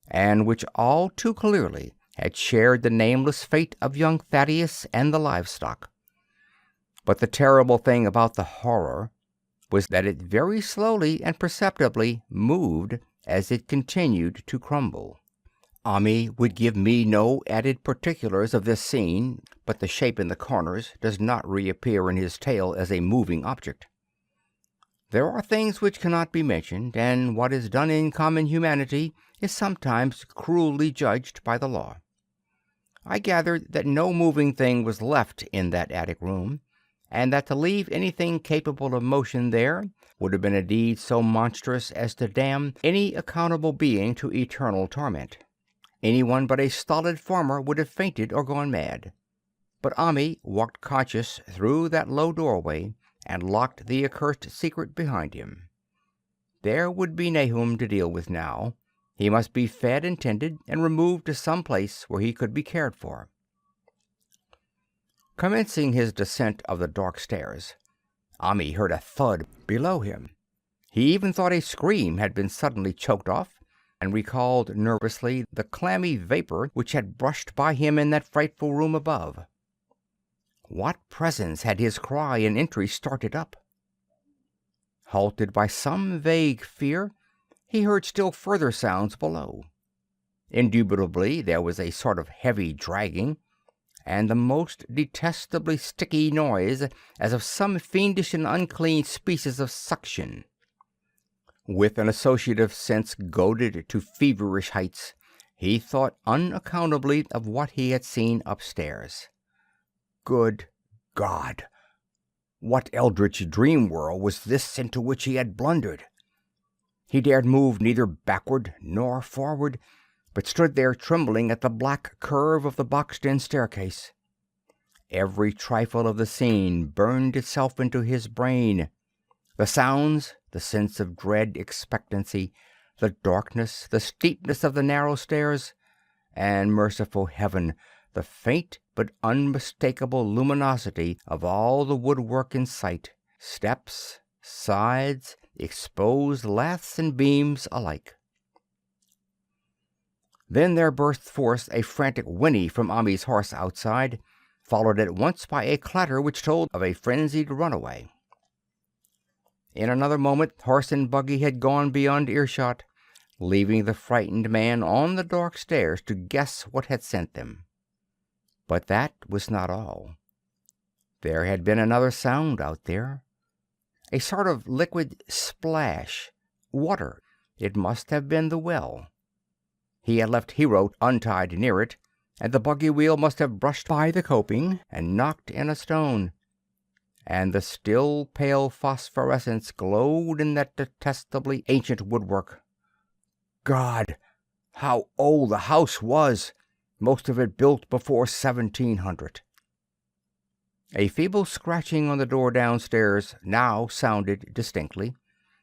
and which all too clearly had shared the nameless fate of young Thaddeus and the livestock. But the terrible thing about the horror was that it very slowly and perceptibly moved as it continued to crumble. Ami would give me no added particulars of this scene, but the shape in the corners does not reappear in his tale as a moving object. There are things which cannot be mentioned, and what is done in common humanity is sometimes cruelly judged by the law. I gathered that no moving thing was left in that attic room, and that to leave anything capable of motion there would have been a deed so monstrous as to damn any accountable being to eternal torment. Anyone but a stolid farmer would have fainted or gone mad. But Ami walked conscious through that low doorway and locked the accursed secret behind him. There would be Nahum to deal with now. He must be fed and tended and removed to some place where he could be cared for. Commencing his descent of the dark stairs, Ami heard a thud below him. He even thought a scream had been suddenly choked off, and recalled nervously the clammy vapor which had brushed by him in that frightful room above. What presence had his cry and entry started up? Halted by some vague fear, he heard still further sounds below. Indubitably there was a sort of heavy dragging, and the most detestably sticky noise, as of some fiendish and unclean species of suction. With an associative sense goaded to feverish heights, he thought unaccountably of what he had seen upstairs. Good God! What eldritch dream world was this into which he had blundered? He dared move neither backward nor forward, but stood there trembling at the black curve of the boxed-in staircase. Every trifle of the scene burned itself into his brain. The sounds, the sense of dread expectancy, the darkness, the steepness of the narrow stairs, and, merciful heaven, the faint but unmistakable luminosity of all the woodwork in sight, steps, sides, exposed laths and beams alike. Then there burst forth a frantic whinny from Ami's horse outside, followed at once by a clatter which told of a frenzied runaway. In another moment horse and buggy had gone beyond earshot, leaving the frightened man on the dark stairs to guess what had sent them. But that was not all. There had been another sound out there, a sort of liquid splash. Water. It must have been the well. He had left Hero untied near it, and the buggy wheel must have brushed by the coping and knocked in a stone. And the still pale phosphorescence glowed in that detestably ancient woodwork. God, how old the house was! Most of it built before 1700. A feeble scratching on the door downstairs now sounded distinctly,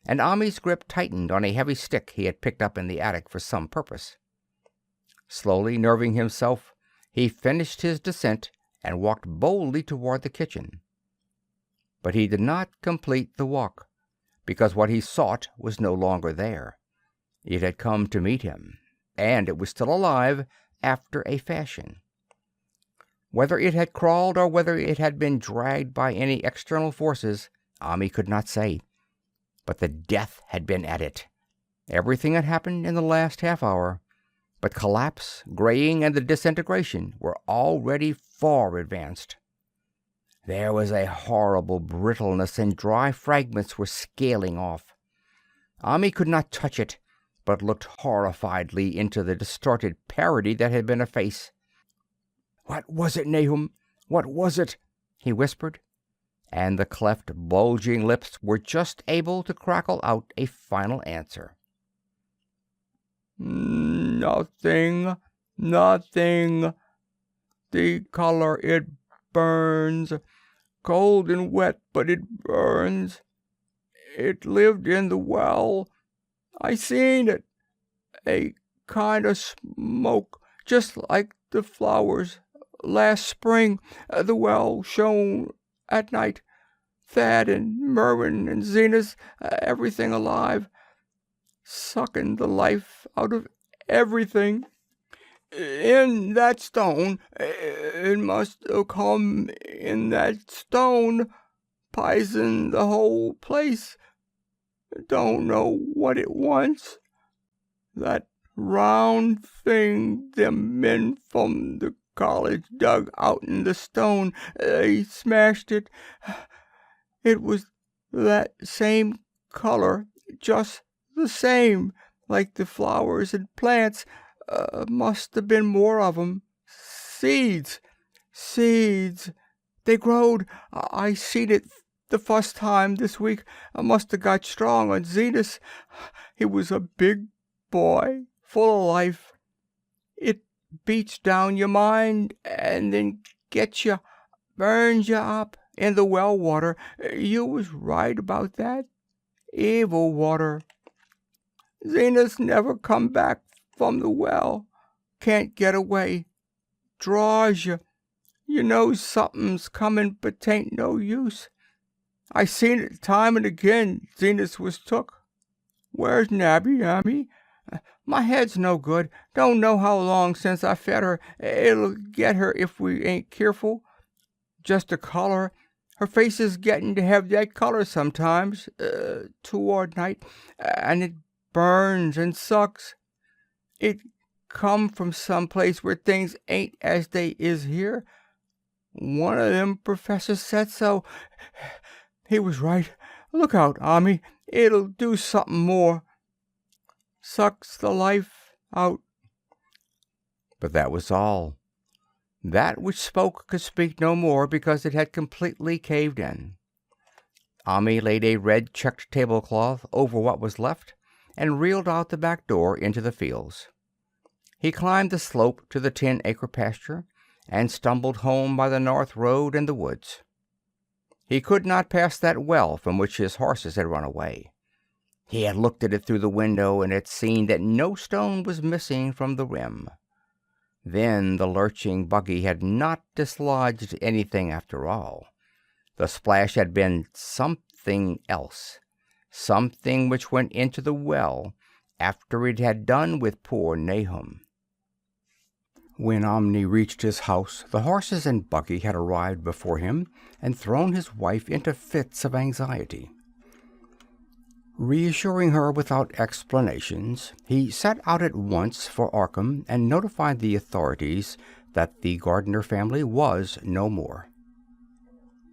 and Ami's grip tightened on a heavy stick he had picked up in the attic for some purpose. Slowly nerving himself, he finished his descent and walked boldly toward the kitchen. But he did not complete the walk, because what he sought was no longer there. It had come to meet him, and it was still alive after a fashion. Whether it had crawled or whether it had been dragged by any external forces, Ami could not say. But the death had been at it. Everything had happened in the last half hour, but collapse, graying, and the disintegration were already far advanced. There was a horrible brittleness, and dry fragments were scaling off. Ami could not touch it, but looked horrifiedly into the distorted parody that had been a face. "What was it, Nahum? What was it?" he whispered, and the cleft, bulging lips were just able to crackle out a final answer. "Nothing, nothing. The color, it burns. Cold and wet, but it burns. It lived in the well. I seen it. A kind of smoke, just like the flowers. Last spring, the well shone at night. Thad and Merwin and Zenas, everything alive, sucking the life out of everything. In that stone, it must have come in that stone, poison the whole place. Don't know what it wants. That round thing them men from the college dug out in the stone, they smashed it. It was that same color, just the same, like the flowers and plants. Must have been more of 'em. Seeds. They growed. I seen it the first time this week. I must have got strong on Zenas. He was a big boy, full of life. It beats down your mind and then gets you, burns you up in the well water. You was right about that. Evil water. Zenas never come back from the well. Can't get away. Draws you. You know something's coming, but 'tain't no use. I seen it time and again. Zenas was took. Where's Nabby, Ami? My head's no good. Don't know how long since I fed her. It'll get her if we ain't careful. Just a color. Her face is getting to have that color sometimes, toward night, and it burns and sucks. It come from some place where things ain't as they is here. One of them professors said so. He was right. Look out, Ami. It'll do something more. Sucks the life out." But that was all. That which spoke could speak no more because it had completely caved in. Ami laid a red checked tablecloth over what was left and reeled out the back door into the fields. He climbed the slope to the 10-acre pasture and stumbled home by the north road and the woods. He could not pass that well from which his horses had run away. He had looked at it through the window and had seen that no stone was missing from the rim. Then the lurching buggy had not dislodged anything after all. The splash had been something else, something which went into the well after it had done with poor Nahum. When Omni reached his house, the horses and buggy had arrived before him and thrown his wife into fits of anxiety. Reassuring her without explanations, he set out at once for Arkham and notified the authorities that the Gardner family was no more.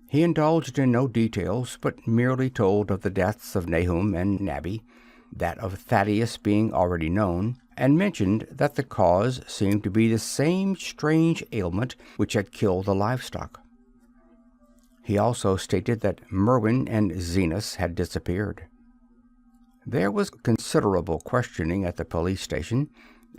He indulged in no details, but merely told of the deaths of Nahum and Nabby, that of Thaddeus being already known, and mentioned that the cause seemed to be the same strange ailment which had killed the livestock. He also stated that Merwin and Zenas had disappeared. There was considerable questioning at the police station,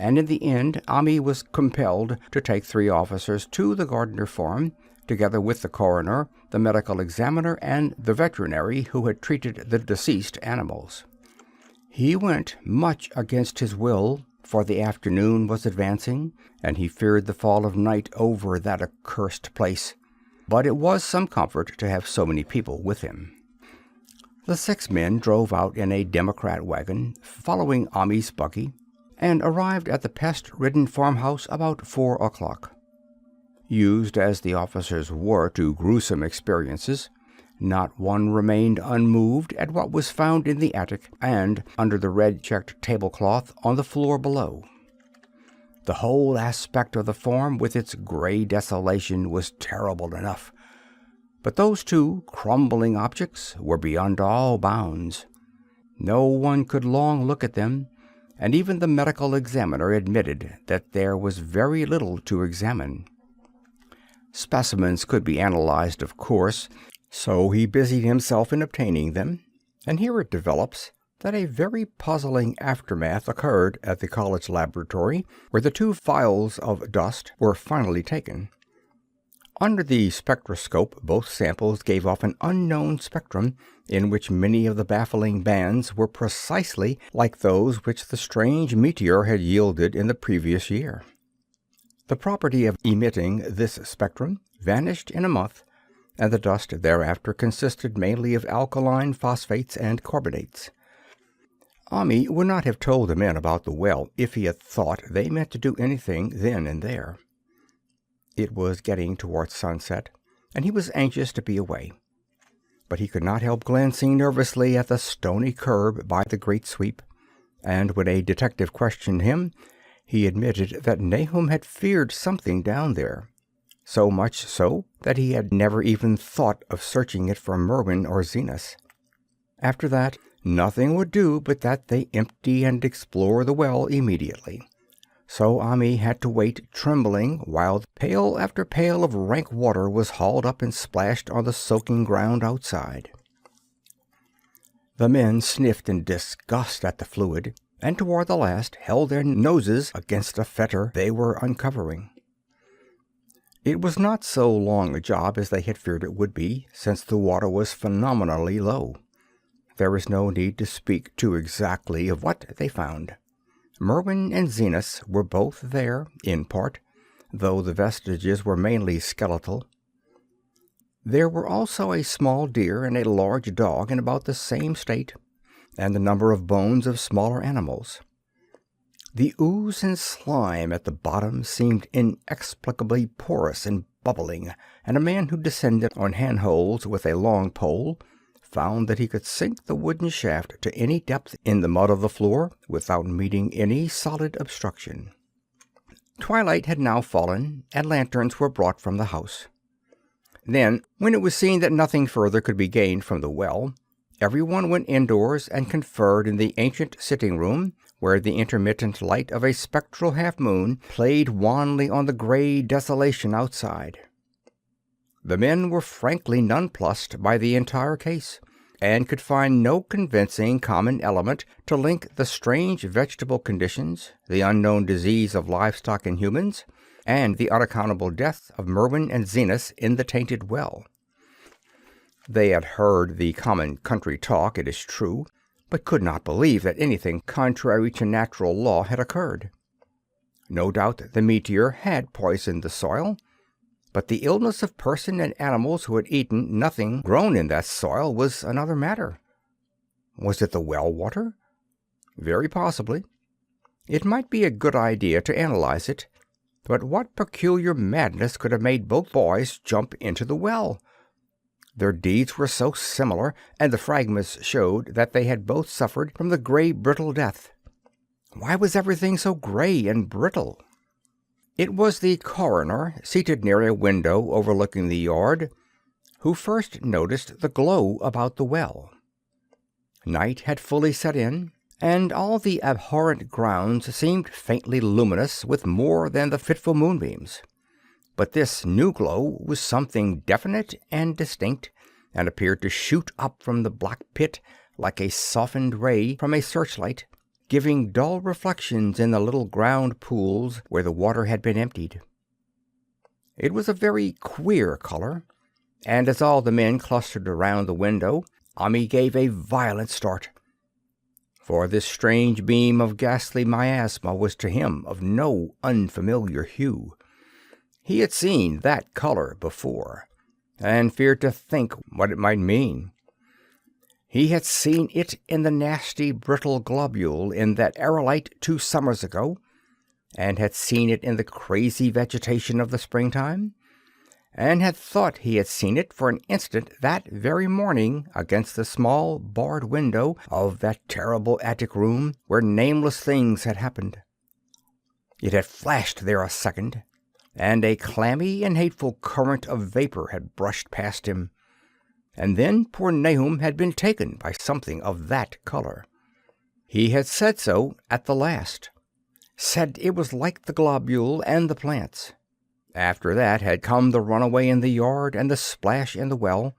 and in the end Ami was compelled to take 3 officers to the Gardner farm, together with the coroner, the medical examiner, and the veterinary who had treated the deceased animals. He went much against his will, for the afternoon was advancing, and he feared the fall of night over that accursed place, but it was some comfort to have so many people with him. The 6 men drove out in a Democrat wagon, following Ami's buggy, and arrived at the pest-ridden farmhouse about 4 o'clock. Used as the officers were to gruesome experiences, not one remained unmoved at what was found in the attic and under the red-checked tablecloth on the floor below. The whole aspect of the farm, with its gray desolation, was terrible enough, But those two crumbling objects were beyond all bounds. No one could long look at them, and even the medical examiner admitted that there was very little to examine. Specimens could be analyzed, of course, so he busied himself in obtaining them, and here it develops that a very puzzling aftermath occurred at the college laboratory, where the 2 vials of dust were finally taken. Under the spectroscope, both samples gave off an unknown spectrum, in which many of the baffling bands were precisely like those which the strange meteor had yielded in the previous year. The property of emitting this spectrum vanished in a month, and the dust thereafter consisted mainly of alkaline phosphates and carbonates. Ami would not have told the men about the well if he had thought they meant to do anything then and there. It was getting towards sunset, and he was anxious to be away. But he could not help glancing nervously at the stony curb by the great sweep, and when a detective questioned him, he admitted that Nahum had feared something down there, so much so that he had never even thought of searching it for Merwin or Zenas. After that, nothing would do but that they empty and explore the well immediately. So Ami had to wait trembling while pail after pail of rank water was hauled up and splashed on the soaking ground outside. The men sniffed in disgust at the fluid, and toward the last held their noses against a fetor they were uncovering. It was not so long a job as they had feared it would be, since the water was phenomenally low. There is no need to speak too exactly of what they found. Merwin and Zenas were both there, in part, though the vestiges were mainly skeletal. There were also a small deer and a large dog in about the same state, and a number of bones of smaller animals. The ooze and slime at the bottom seemed inexplicably porous and bubbling, and a man who descended on handholds with a long pole found that he could sink the wooden shaft to any depth in the mud of the floor without meeting any solid obstruction. Twilight had now fallen, and lanterns were brought from the house. Then, when it was seen that nothing further could be gained from the well, everyone went indoors and conferred in the ancient sitting-room, where the intermittent light of a spectral half-moon played wanly on the gray desolation outside. The men were frankly nonplussed by the entire case, and could find no convincing common element to link the strange vegetable conditions, the unknown disease of livestock and humans, and the unaccountable death of Merwin and Zenas in the tainted well. They had heard the common country talk, it is true, but could not believe that anything contrary to natural law had occurred. No doubt the meteor had poisoned the soil, but the illness of person and animals who had eaten nothing grown in that soil was another matter. Was it the well water? Very possibly. It might be a good idea to analyze it, but what peculiar madness could have made both boys jump into the well? Their deeds were so similar, and the fragments showed that they had both suffered from the gray, brittle death. Why was everything so gray and brittle? It was the coroner, seated near a window overlooking the yard, who first noticed the glow about the well. Night had fully set in, and all the abhorrent grounds seemed faintly luminous with more than the fitful moonbeams. But this new glow was something definite and distinct, and appeared to shoot up from the black pit like a softened ray from a searchlight, giving dull reflections in the little ground pools where the water had been emptied. It was a very queer color, and as all the men clustered around the window, Ami gave a violent start. For this strange beam of ghastly miasma was to him of no unfamiliar hue. He had seen that color before, and feared to think what it might mean. He had seen it in the nasty brittle globule in that aerolite 2 summers ago, and had seen it in the crazy vegetation of the springtime, and had thought he had seen it for an instant that very morning against the small barred window of that terrible attic room where nameless things had happened. It had flashed there a second, and a clammy and hateful current of vapor had brushed past him. And then poor Nahum had been taken by something of that color. He had said so at the last, said it was like the globule and the plants. After that had come the runaway in the yard and the splash in the well,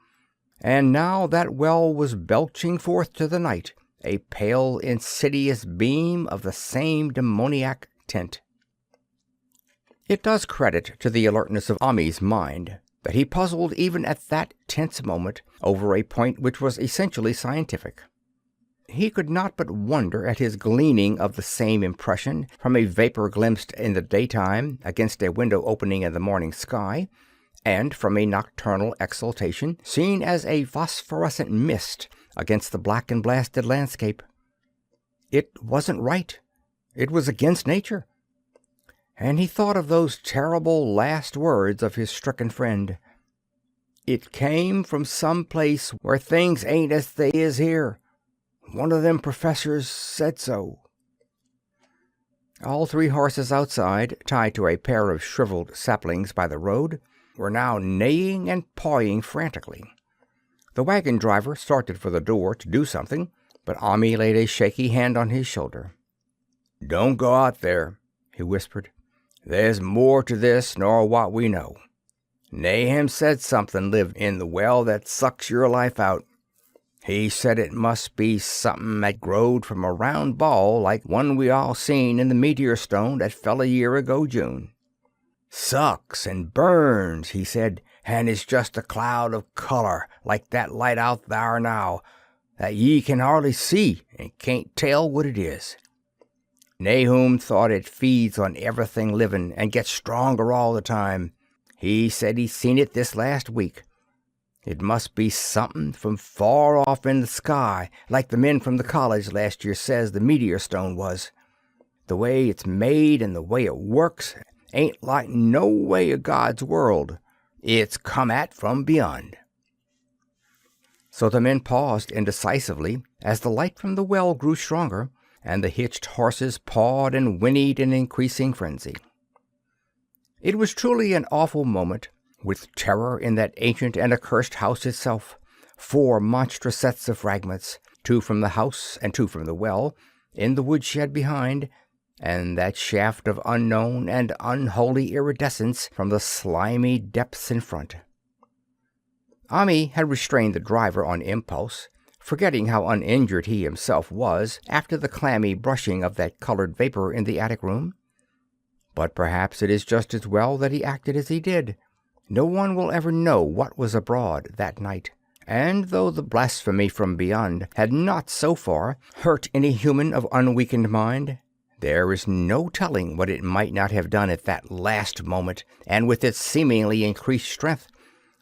and now that well was belching forth to the night a pale, insidious beam of the same demoniac tint. It does credit to the alertness of Ammi's mind that he puzzled even at that tense moment over a point which was essentially scientific. He could not but wonder at his gleaning of the same impression from a vapor glimpsed in the daytime against a window opening in the morning sky, and from a nocturnal exhalation seen as a phosphorescent mist against the black and blasted landscape. It wasn't right. It was against nature. And he thought of those terrible last words of his stricken friend. It came from some place where things ain't as they is here. One of them professors said so. All 3 horses outside, tied to a pair of shriveled saplings by the road, were now neighing and pawing frantically. The wagon driver started for the door to do something, but Ammi laid a shaky hand on his shoulder. "Don't go out there," he whispered. "There's more to this nor what we know. Nahum said something lived in the well that sucks your life out. He said it must be something that growed from a round ball like one we all seen in the meteor stone that fell a year ago June. Sucks and burns, he said, and it's just a cloud of color like that light out thar now, that ye can hardly see and can't tell what it is. Nahum thought it feeds on everything living and gets stronger all the time. He said he seen it this last week. It must be something from far off in the sky, like the men from the college last year says the meteor stone was. The way it's made and the way it works ain't like no way of God's world. It's come at from beyond." So the men paused indecisively as the light from the well grew stronger, and the hitched horses pawed and whinnied in increasing frenzy. It was truly an awful moment, with terror in that ancient and accursed house itself. 4 monstrous sets of fragments, 2 from the house and 2 from the well, in the woodshed behind, and that shaft of unknown and unholy iridescence from the slimy depths in front. Ammi had restrained the driver on impulse, forgetting how uninjured he himself was after the clammy brushing of that colored vapor in the attic room. But perhaps it is just as well that he acted as he did. No one will ever know what was abroad that night, and though the blasphemy from beyond had not so far hurt any human of unweakened mind, there is no telling what it might not have done at that last moment, and with its seemingly increased strength,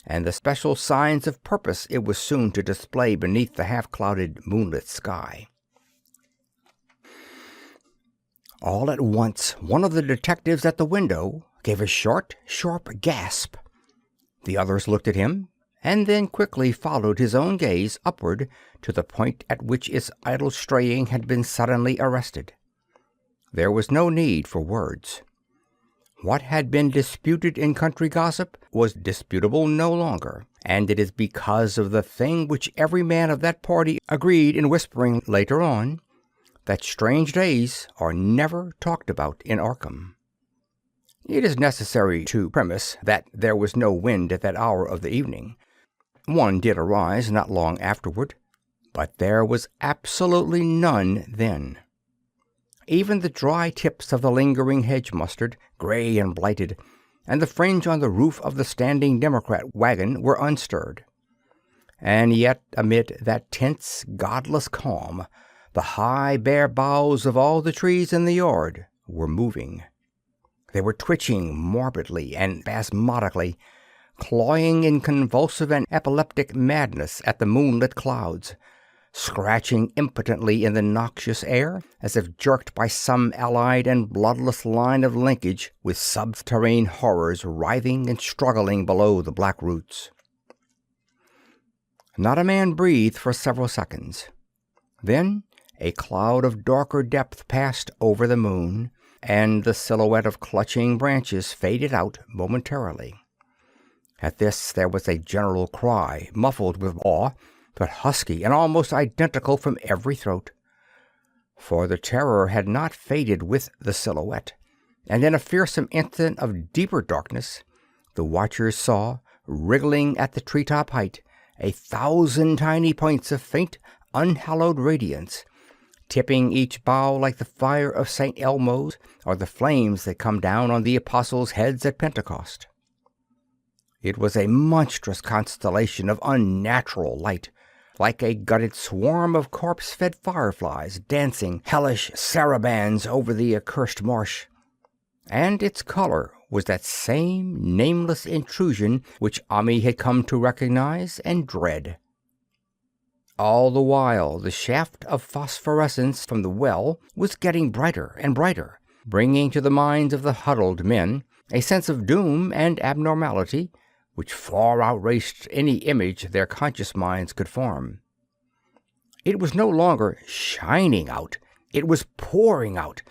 and the special signs of purpose it was soon to display beneath the half-clouded, moonlit sky. All at once, one of the detectives at the window gave a short, sharp gasp. The others looked at him, and then quickly followed his own gaze upward to the point at which its idle straying had been suddenly arrested. There was no need for words. What had been disputed in country gossip was disputable no longer, and it is because of the thing which every man of that party agreed in whispering later on, that strange days are never talked about in Arkham. It is necessary to premise that there was no wind at that hour of the evening. One did arise not long afterward, but there was absolutely none then. Even the dry tips of the lingering hedge mustard, gray and blighted, and the fringe on the roof of the standing Democrat wagon were unstirred. And yet, amid that tense, godless calm, the high, bare boughs of all the trees in the yard were moving. They were twitching morbidly and spasmodically, clawing in convulsive and epileptic madness at the moonlit clouds, scratching impotently in the noxious air, as if jerked by some allied and bloodless line of linkage with subterranean horrors writhing and struggling below the black roots. Not a man breathed for several seconds. Then a cloud of darker depth passed over the moon, and the silhouette of clutching branches faded out momentarily. At this there was a general cry, muffled with awe, but husky and almost identical from every throat. For the terror had not faded with the silhouette, and in a fearsome instant of deeper darkness, the watchers saw, wriggling at the treetop height, 1,000 tiny points of faint, unhallowed radiance, tipping each bough like the fire of St. Elmo's or the flames that come down on the apostles' heads at Pentecost. It was a monstrous constellation of unnatural light, like a gutted swarm of corpse-fed fireflies dancing hellish sarabands over the accursed marsh. And its color was that same nameless intrusion which Ami had come to recognize and dread. All the while the shaft of phosphorescence from the well was getting brighter and brighter, bringing to the minds of the huddled men a sense of doom and abnormality which far outraged any image their conscious minds could form. It was no longer shining out, it was pouring out,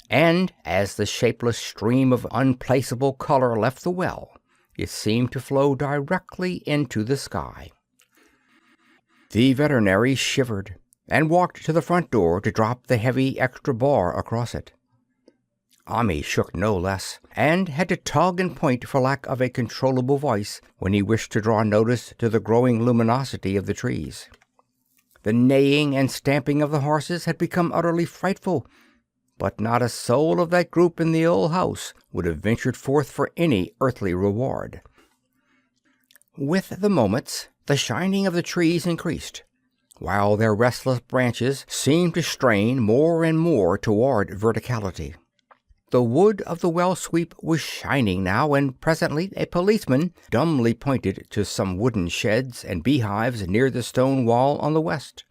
and as the shapeless stream of unplaceable color left the well, it seemed to flow directly into the sky. The veterinary shivered and walked to the front door to drop the heavy extra bar across it. Ami shook no less, and had to tug and point for lack of a controllable voice when he wished to draw notice to the growing luminosity of the trees. The neighing and stamping of the horses had become utterly frightful, but not a soul of that group in the old house would have ventured forth for any earthly reward. With the moments, the shining of the trees increased, while their restless branches seemed to strain more and more toward verticality. The wood of the well-sweep was shining now, and presently a policeman dumbly pointed to some wooden sheds and beehives near the stone wall on the west.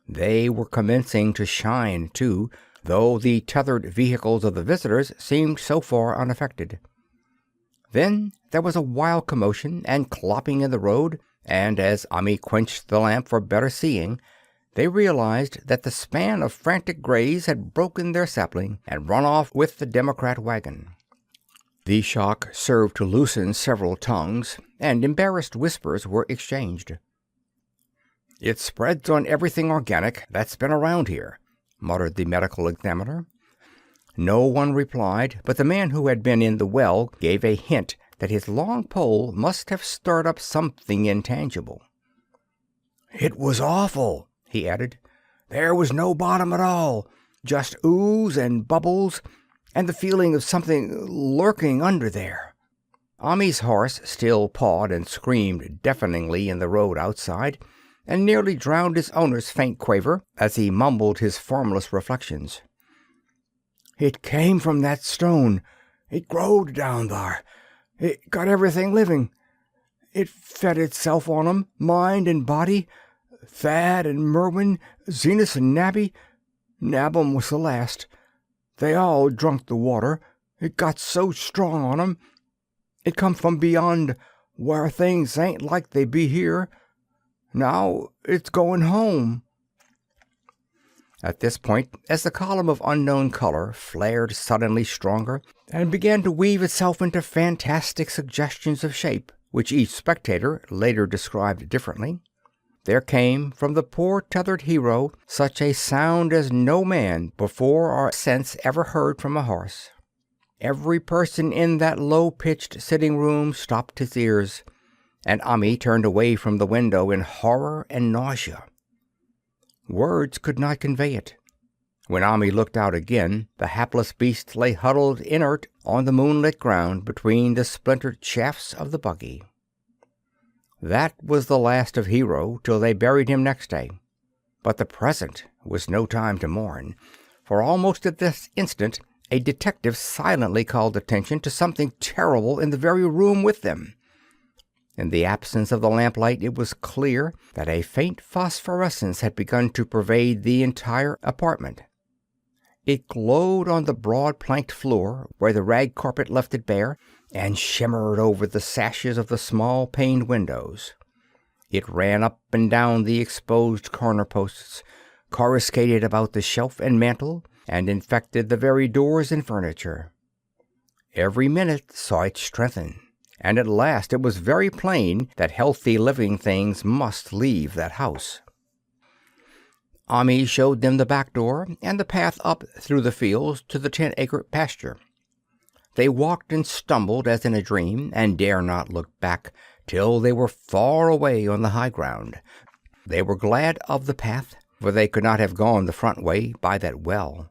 They were commencing to shine, too, though the tethered vehicles of the visitors seemed so far unaffected. Then there was a wild commotion and clopping in the road, and as Ami quenched the lamp for better seeing, they realized that the span of frantic grays had broken their sapling and run off with the Democrat wagon. The shock served to loosen several tongues, and embarrassed whispers were exchanged. "It spreads on everything organic that's been around here," muttered the medical examiner. No one replied, but the man who had been in the well gave a hint that his long pole must have stirred up something intangible. "It was awful," he added. "There was no bottom at all, just ooze and bubbles, and the feeling of something lurking under there." Ami's horse still pawed and screamed deafeningly in the road outside, and nearly drowned his owner's faint quaver as he mumbled his formless reflections. "It came from that stone. It growed down there. It got everything living. It fed itself on 'em, mind and body. Thad and Merwin, Zenas and Nabby. Nabum was the last. They all drunk the water. It got so strong on 'em. It come from beyond, where things ain't like they be here. Now it's going home." At this point, as the column of unknown color flared suddenly stronger and began to weave itself into fantastic suggestions of shape, which each spectator later described differently, there came from the poor tethered hero such a sound as no man before or since ever heard from a horse. Every person in that low-pitched sitting-room stopped his ears, and Ami turned away from the window in horror and nausea. Words could not convey it. When Ami looked out again, the hapless beast lay huddled inert on the moonlit ground between the splintered shafts of the buggy. That was the last of Hero till they buried him next day. But the present was no time to mourn, for almost at this instant a detective silently called attention to something terrible in the very room with them. In the absence of the lamplight, it was clear that a faint phosphorescence had begun to pervade the entire apartment. It glowed on the broad planked floor where the rag carpet left it bare, and shimmered over the sashes of the small paned windows. It ran up and down the exposed corner posts, coruscated about the shelf and mantel, and infected the very doors and furniture. Every minute saw it strengthen, and at last it was very plain that healthy living things must leave that house. Ami showed them the back door and the path up through the fields to the 10-acre pasture. They walked and stumbled as in a dream, and dare not look back till they were far away on the high ground. They were glad of the path, for they could not have gone the front way by that well.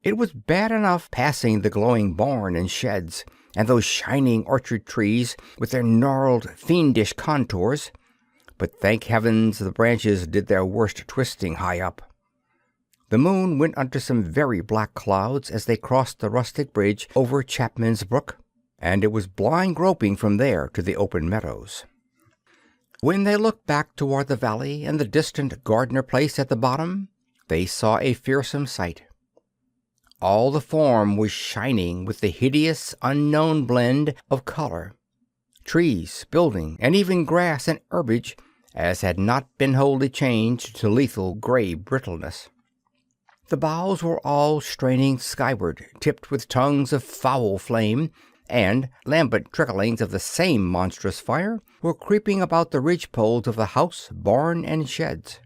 It was bad enough passing the glowing barn and sheds, and those shining orchard trees with their gnarled, fiendish contours, but thank heavens the branches did their worst twisting high up. The moon went under some very black clouds as they crossed the rustic bridge over Chapman's Brook, and it was blind groping from there to the open meadows. When they looked back toward the valley and the distant Gardner place at the bottom, they saw a fearsome sight. All the farm was shining with the hideous, unknown blend of color. Trees, building, and even grass and herbage, as had not been wholly changed to lethal gray brittleness. The boughs were all straining skyward, tipped with tongues of foul flame, and lambent tricklings of the same monstrous fire were creeping about the ridge-poles of the house, barn, and sheds.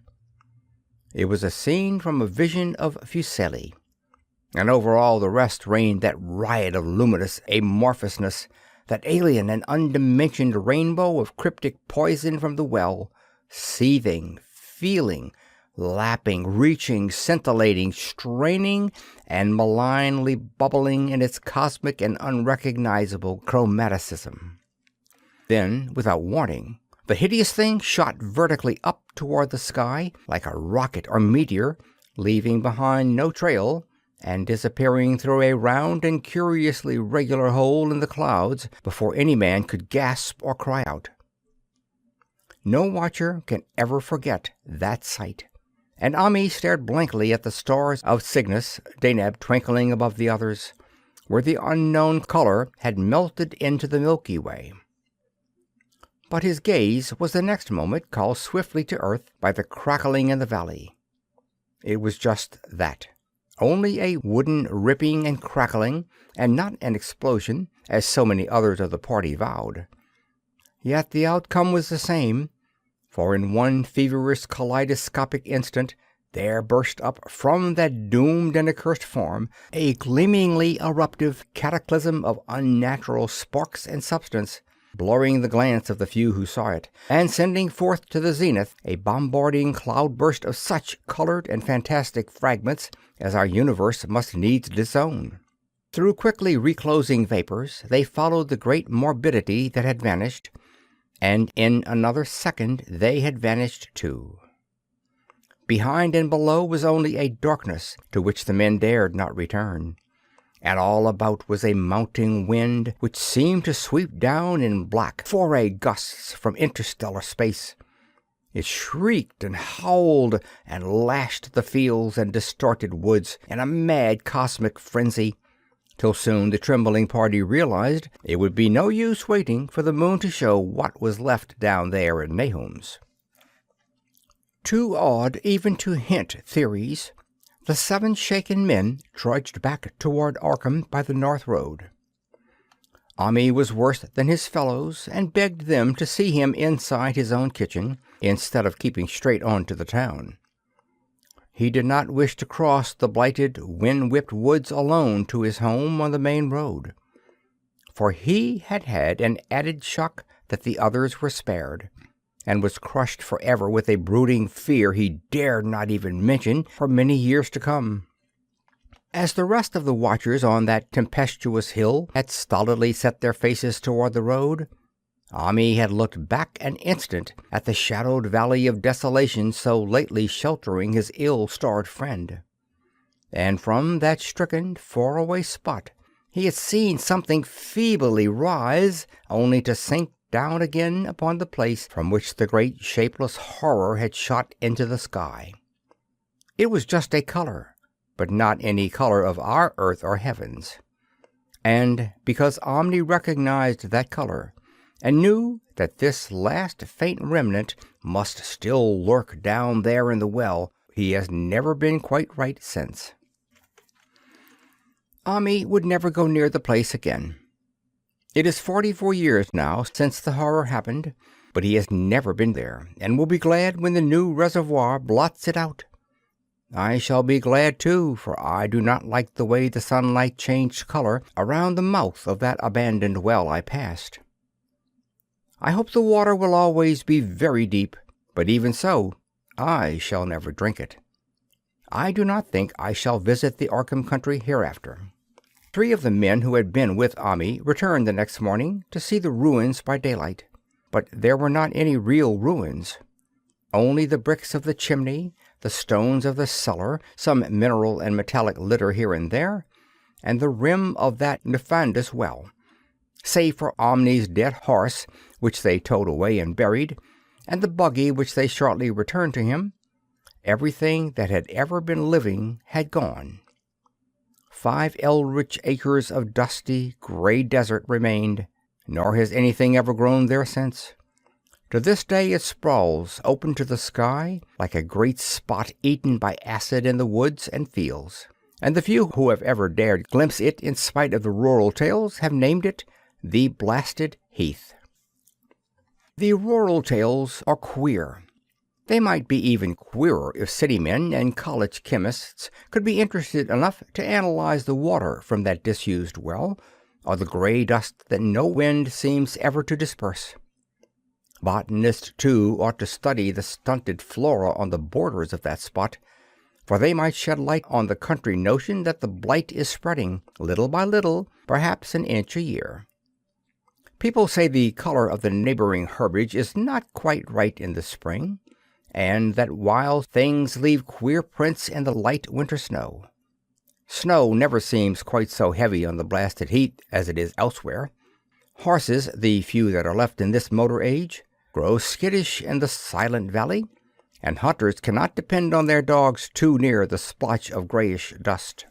It was a scene from a vision of Fuseli, and over all the rest reigned that riot of luminous amorphousness, that alien and undimensioned rainbow of cryptic poison from the well, seething, feeling, lapping, reaching, scintillating, straining, and malignly bubbling in its cosmic and unrecognizable chromaticism. Then, without warning, the hideous thing shot vertically up toward the sky like a rocket or meteor, leaving behind no trail, and disappearing through a round and curiously regular hole in the clouds before any man could gasp or cry out. No watcher can ever forget that sight, and Ami stared blankly at the stars of Cygnus, Deneb twinkling above the others, where the unknown color had melted into the Milky Way. But his gaze was the next moment called swiftly to earth by the crackling in the valley. It was just that. Only a wooden ripping and crackling, and not an explosion, as so many others of the party vowed. Yet the outcome was the same, for in one feverish kaleidoscopic instant there burst up from that doomed and accursed farm a gleamingly eruptive cataclysm of unnatural sparks and substance, blurring the glance of the few who saw it, and sending forth to the zenith a bombarding cloudburst of such colored and fantastic fragments as our universe must needs disown. Through quickly reclosing vapors they followed the great morbidity that had vanished, and in another second they had vanished too. Behind and below was only a darkness to which the men dared not return, and all about was a mounting wind which seemed to sweep down in black foray gusts from interstellar space. It shrieked and howled and lashed the fields and distorted woods in a mad cosmic frenzy, till soon the trembling party realized it would be no use waiting for the moon to show what was left down there in Nahum's. Too awed even to hint theories, the 7 shaken men trudged back toward Arkham by the north road. Ami was worse than his fellows, and begged them to see him inside his own kitchen, instead of keeping straight on to the town. He did not wish to cross the blighted, wind-whipped woods alone to his home on the main road, for he had had an added shock that the others were spared, and was crushed forever with a brooding fear he dared not even mention for many years to come. As the rest of the watchers on that tempestuous hill had stolidly set their faces toward the road, Ami had looked back an instant at the shadowed valley of desolation so lately sheltering his ill-starred friend, and from that stricken, far-away spot he had seen something feebly rise, only to sink down again upon the place from which the great shapeless horror had shot into the sky. It was just a color, but not any color of our earth or heavens. And because Omni recognized that color, and knew that this last faint remnant must still lurk down there in the well, he has never been quite right since. Ami would never go near the place again. It is 44 years now since the horror happened, but he has never been there, and will be glad when the new reservoir blots it out. I shall be glad too, for I do not like the way the sunlight changed color around the mouth of that abandoned well I passed. I hope the water will always be very deep, but even so, I shall never drink it. I do not think I shall visit the Arkham country hereafter. 3 of the men who had been with Ami returned the next morning to see the ruins by daylight. But there were not any real ruins. Only the bricks of the chimney, the stones of the cellar, some mineral and metallic litter here and there, and the rim of that nefandous well. Save for Omni's dead horse, which they towed away and buried, and the buggy which they shortly returned to him, everything that had ever been living had gone. 5 eldritch acres of dusty, gray desert remained, nor has anything ever grown there since. To this day it sprawls open to the sky like a great spot eaten by acid in the woods and fields, and the few who have ever dared glimpse it in spite of the rural tales have named it the Blasted Heath. The rural tales are queer. They might be even queerer if city men and college chemists could be interested enough to analyze the water from that disused well, or the gray dust that no wind seems ever to disperse. Botanists, too, ought to study the stunted flora on the borders of that spot, for they might shed light on the country notion that the blight is spreading, little by little, perhaps an inch a year. People say the color of the neighboring herbage is not quite right in the spring, and that wild things leave queer prints in the light winter snow. Snow never seems quite so heavy on the Blasted Heath as it is elsewhere. Horses, the few that are left in this motor age, grow skittish in the silent valley, and hunters cannot depend on their dogs too near the splotch of grayish dust.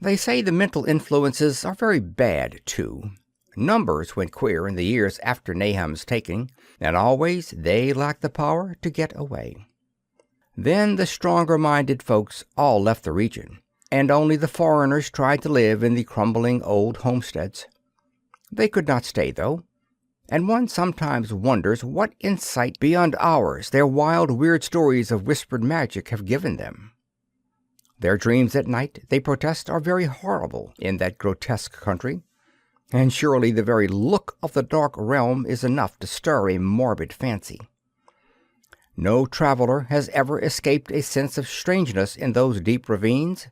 They say the mental influences are very bad, too. Numbers went queer in the years after Naham's taking, and always they lacked the power to get away. Then the stronger-minded folks all left the region, and only the foreigners tried to live in the crumbling old homesteads. They could not stay, though, and one sometimes wonders what insight beyond ours their wild, weird stories of whispered magic have given them. Their dreams at night, they protest, are very horrible in that grotesque country, and surely the very look of the dark realm is enough to stir a morbid fancy. No traveler has ever escaped a sense of strangeness in those deep ravines,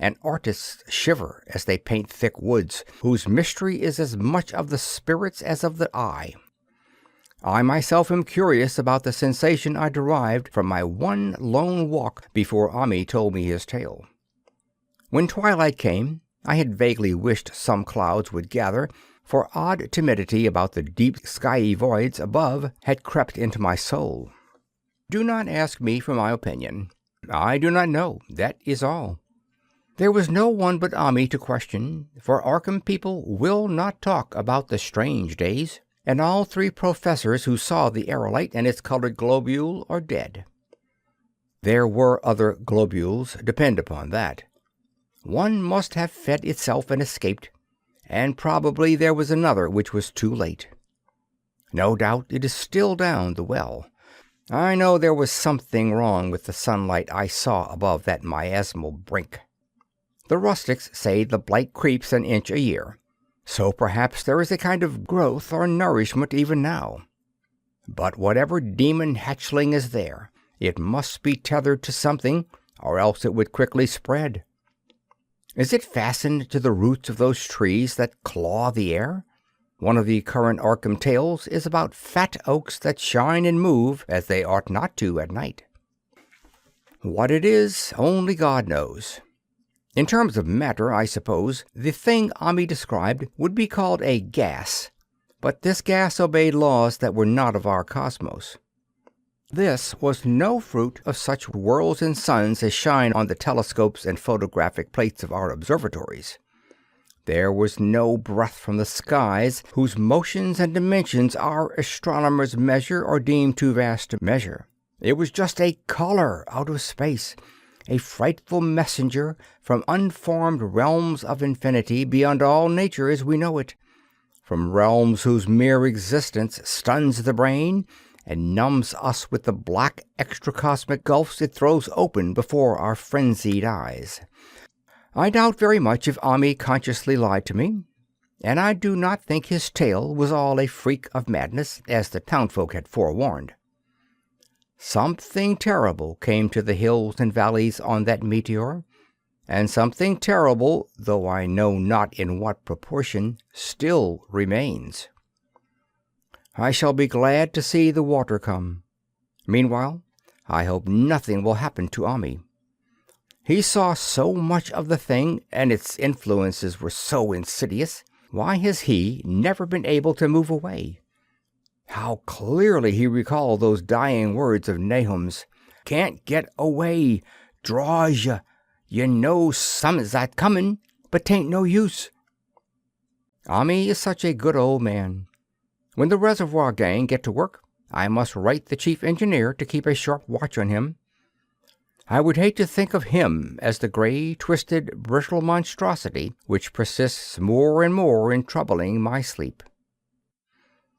and artists shiver as they paint thick woods, whose mystery is as much of the spirits as of the eye. I myself am curious about the sensation I derived from my one lone walk before Ami told me his tale. When twilight came, I had vaguely wished some clouds would gather, for odd timidity about the deep skyey voids above had crept into my soul. Do not ask me for my opinion. I do not know, that is all. There was no one but Ami to question, for Arkham people will not talk about the strange days, and all 3 professors who saw the aerolite and its colored globule are dead. There were other globules, depend upon that. One must have fed itself and escaped, and probably there was another which was too late. No doubt it is still down the well. I know there was something wrong with the sunlight I saw above that miasmal brink. The rustics say the blight creeps an inch a year, so perhaps there is a kind of growth or nourishment even now. But whatever demon hatchling is there, it must be tethered to something, or else it would quickly spread. Is it fastened to the roots of those trees that claw the air? One of the current Arkham tales is about fat oaks that shine and move as they ought not to at night. What it is, only God knows. In terms of matter, I suppose, the thing Ami described would be called a gas, but this gas obeyed laws that were not of our cosmos. This was no fruit of such worlds and suns as shine on the telescopes and photographic plates of our observatories. There was no breath from the skies whose motions and dimensions our astronomers measure or deem too vast to measure. It was just a color out of space, a frightful messenger from unformed realms of infinity beyond all nature as we know it, from realms whose mere existence stuns the brain and numbs us with the black extracosmic gulfs it throws open before our frenzied eyes. I doubt very much if Ami consciously lied to me, and I do not think his tale was all a freak of madness, as the townfolk had forewarned. Something terrible came to the hills and valleys on that meteor, and something terrible, though I know not in what proportion, still remains. I shall be glad to see the water come. Meanwhile, I hope nothing will happen to Ami. He saw so much of the thing, and its influences were so insidious. Why has he never been able to move away? How clearly he recalled those dying words of Nahum's. "Can't get away. Draws ya. You know some's that comin', but 'tain't no use." Ami is such a good old man. When the Reservoir gang get to work, I must write the chief engineer to keep a sharp watch on him. I would hate to think of him as the gray, twisted, brittle monstrosity which persists more and more in troubling my sleep.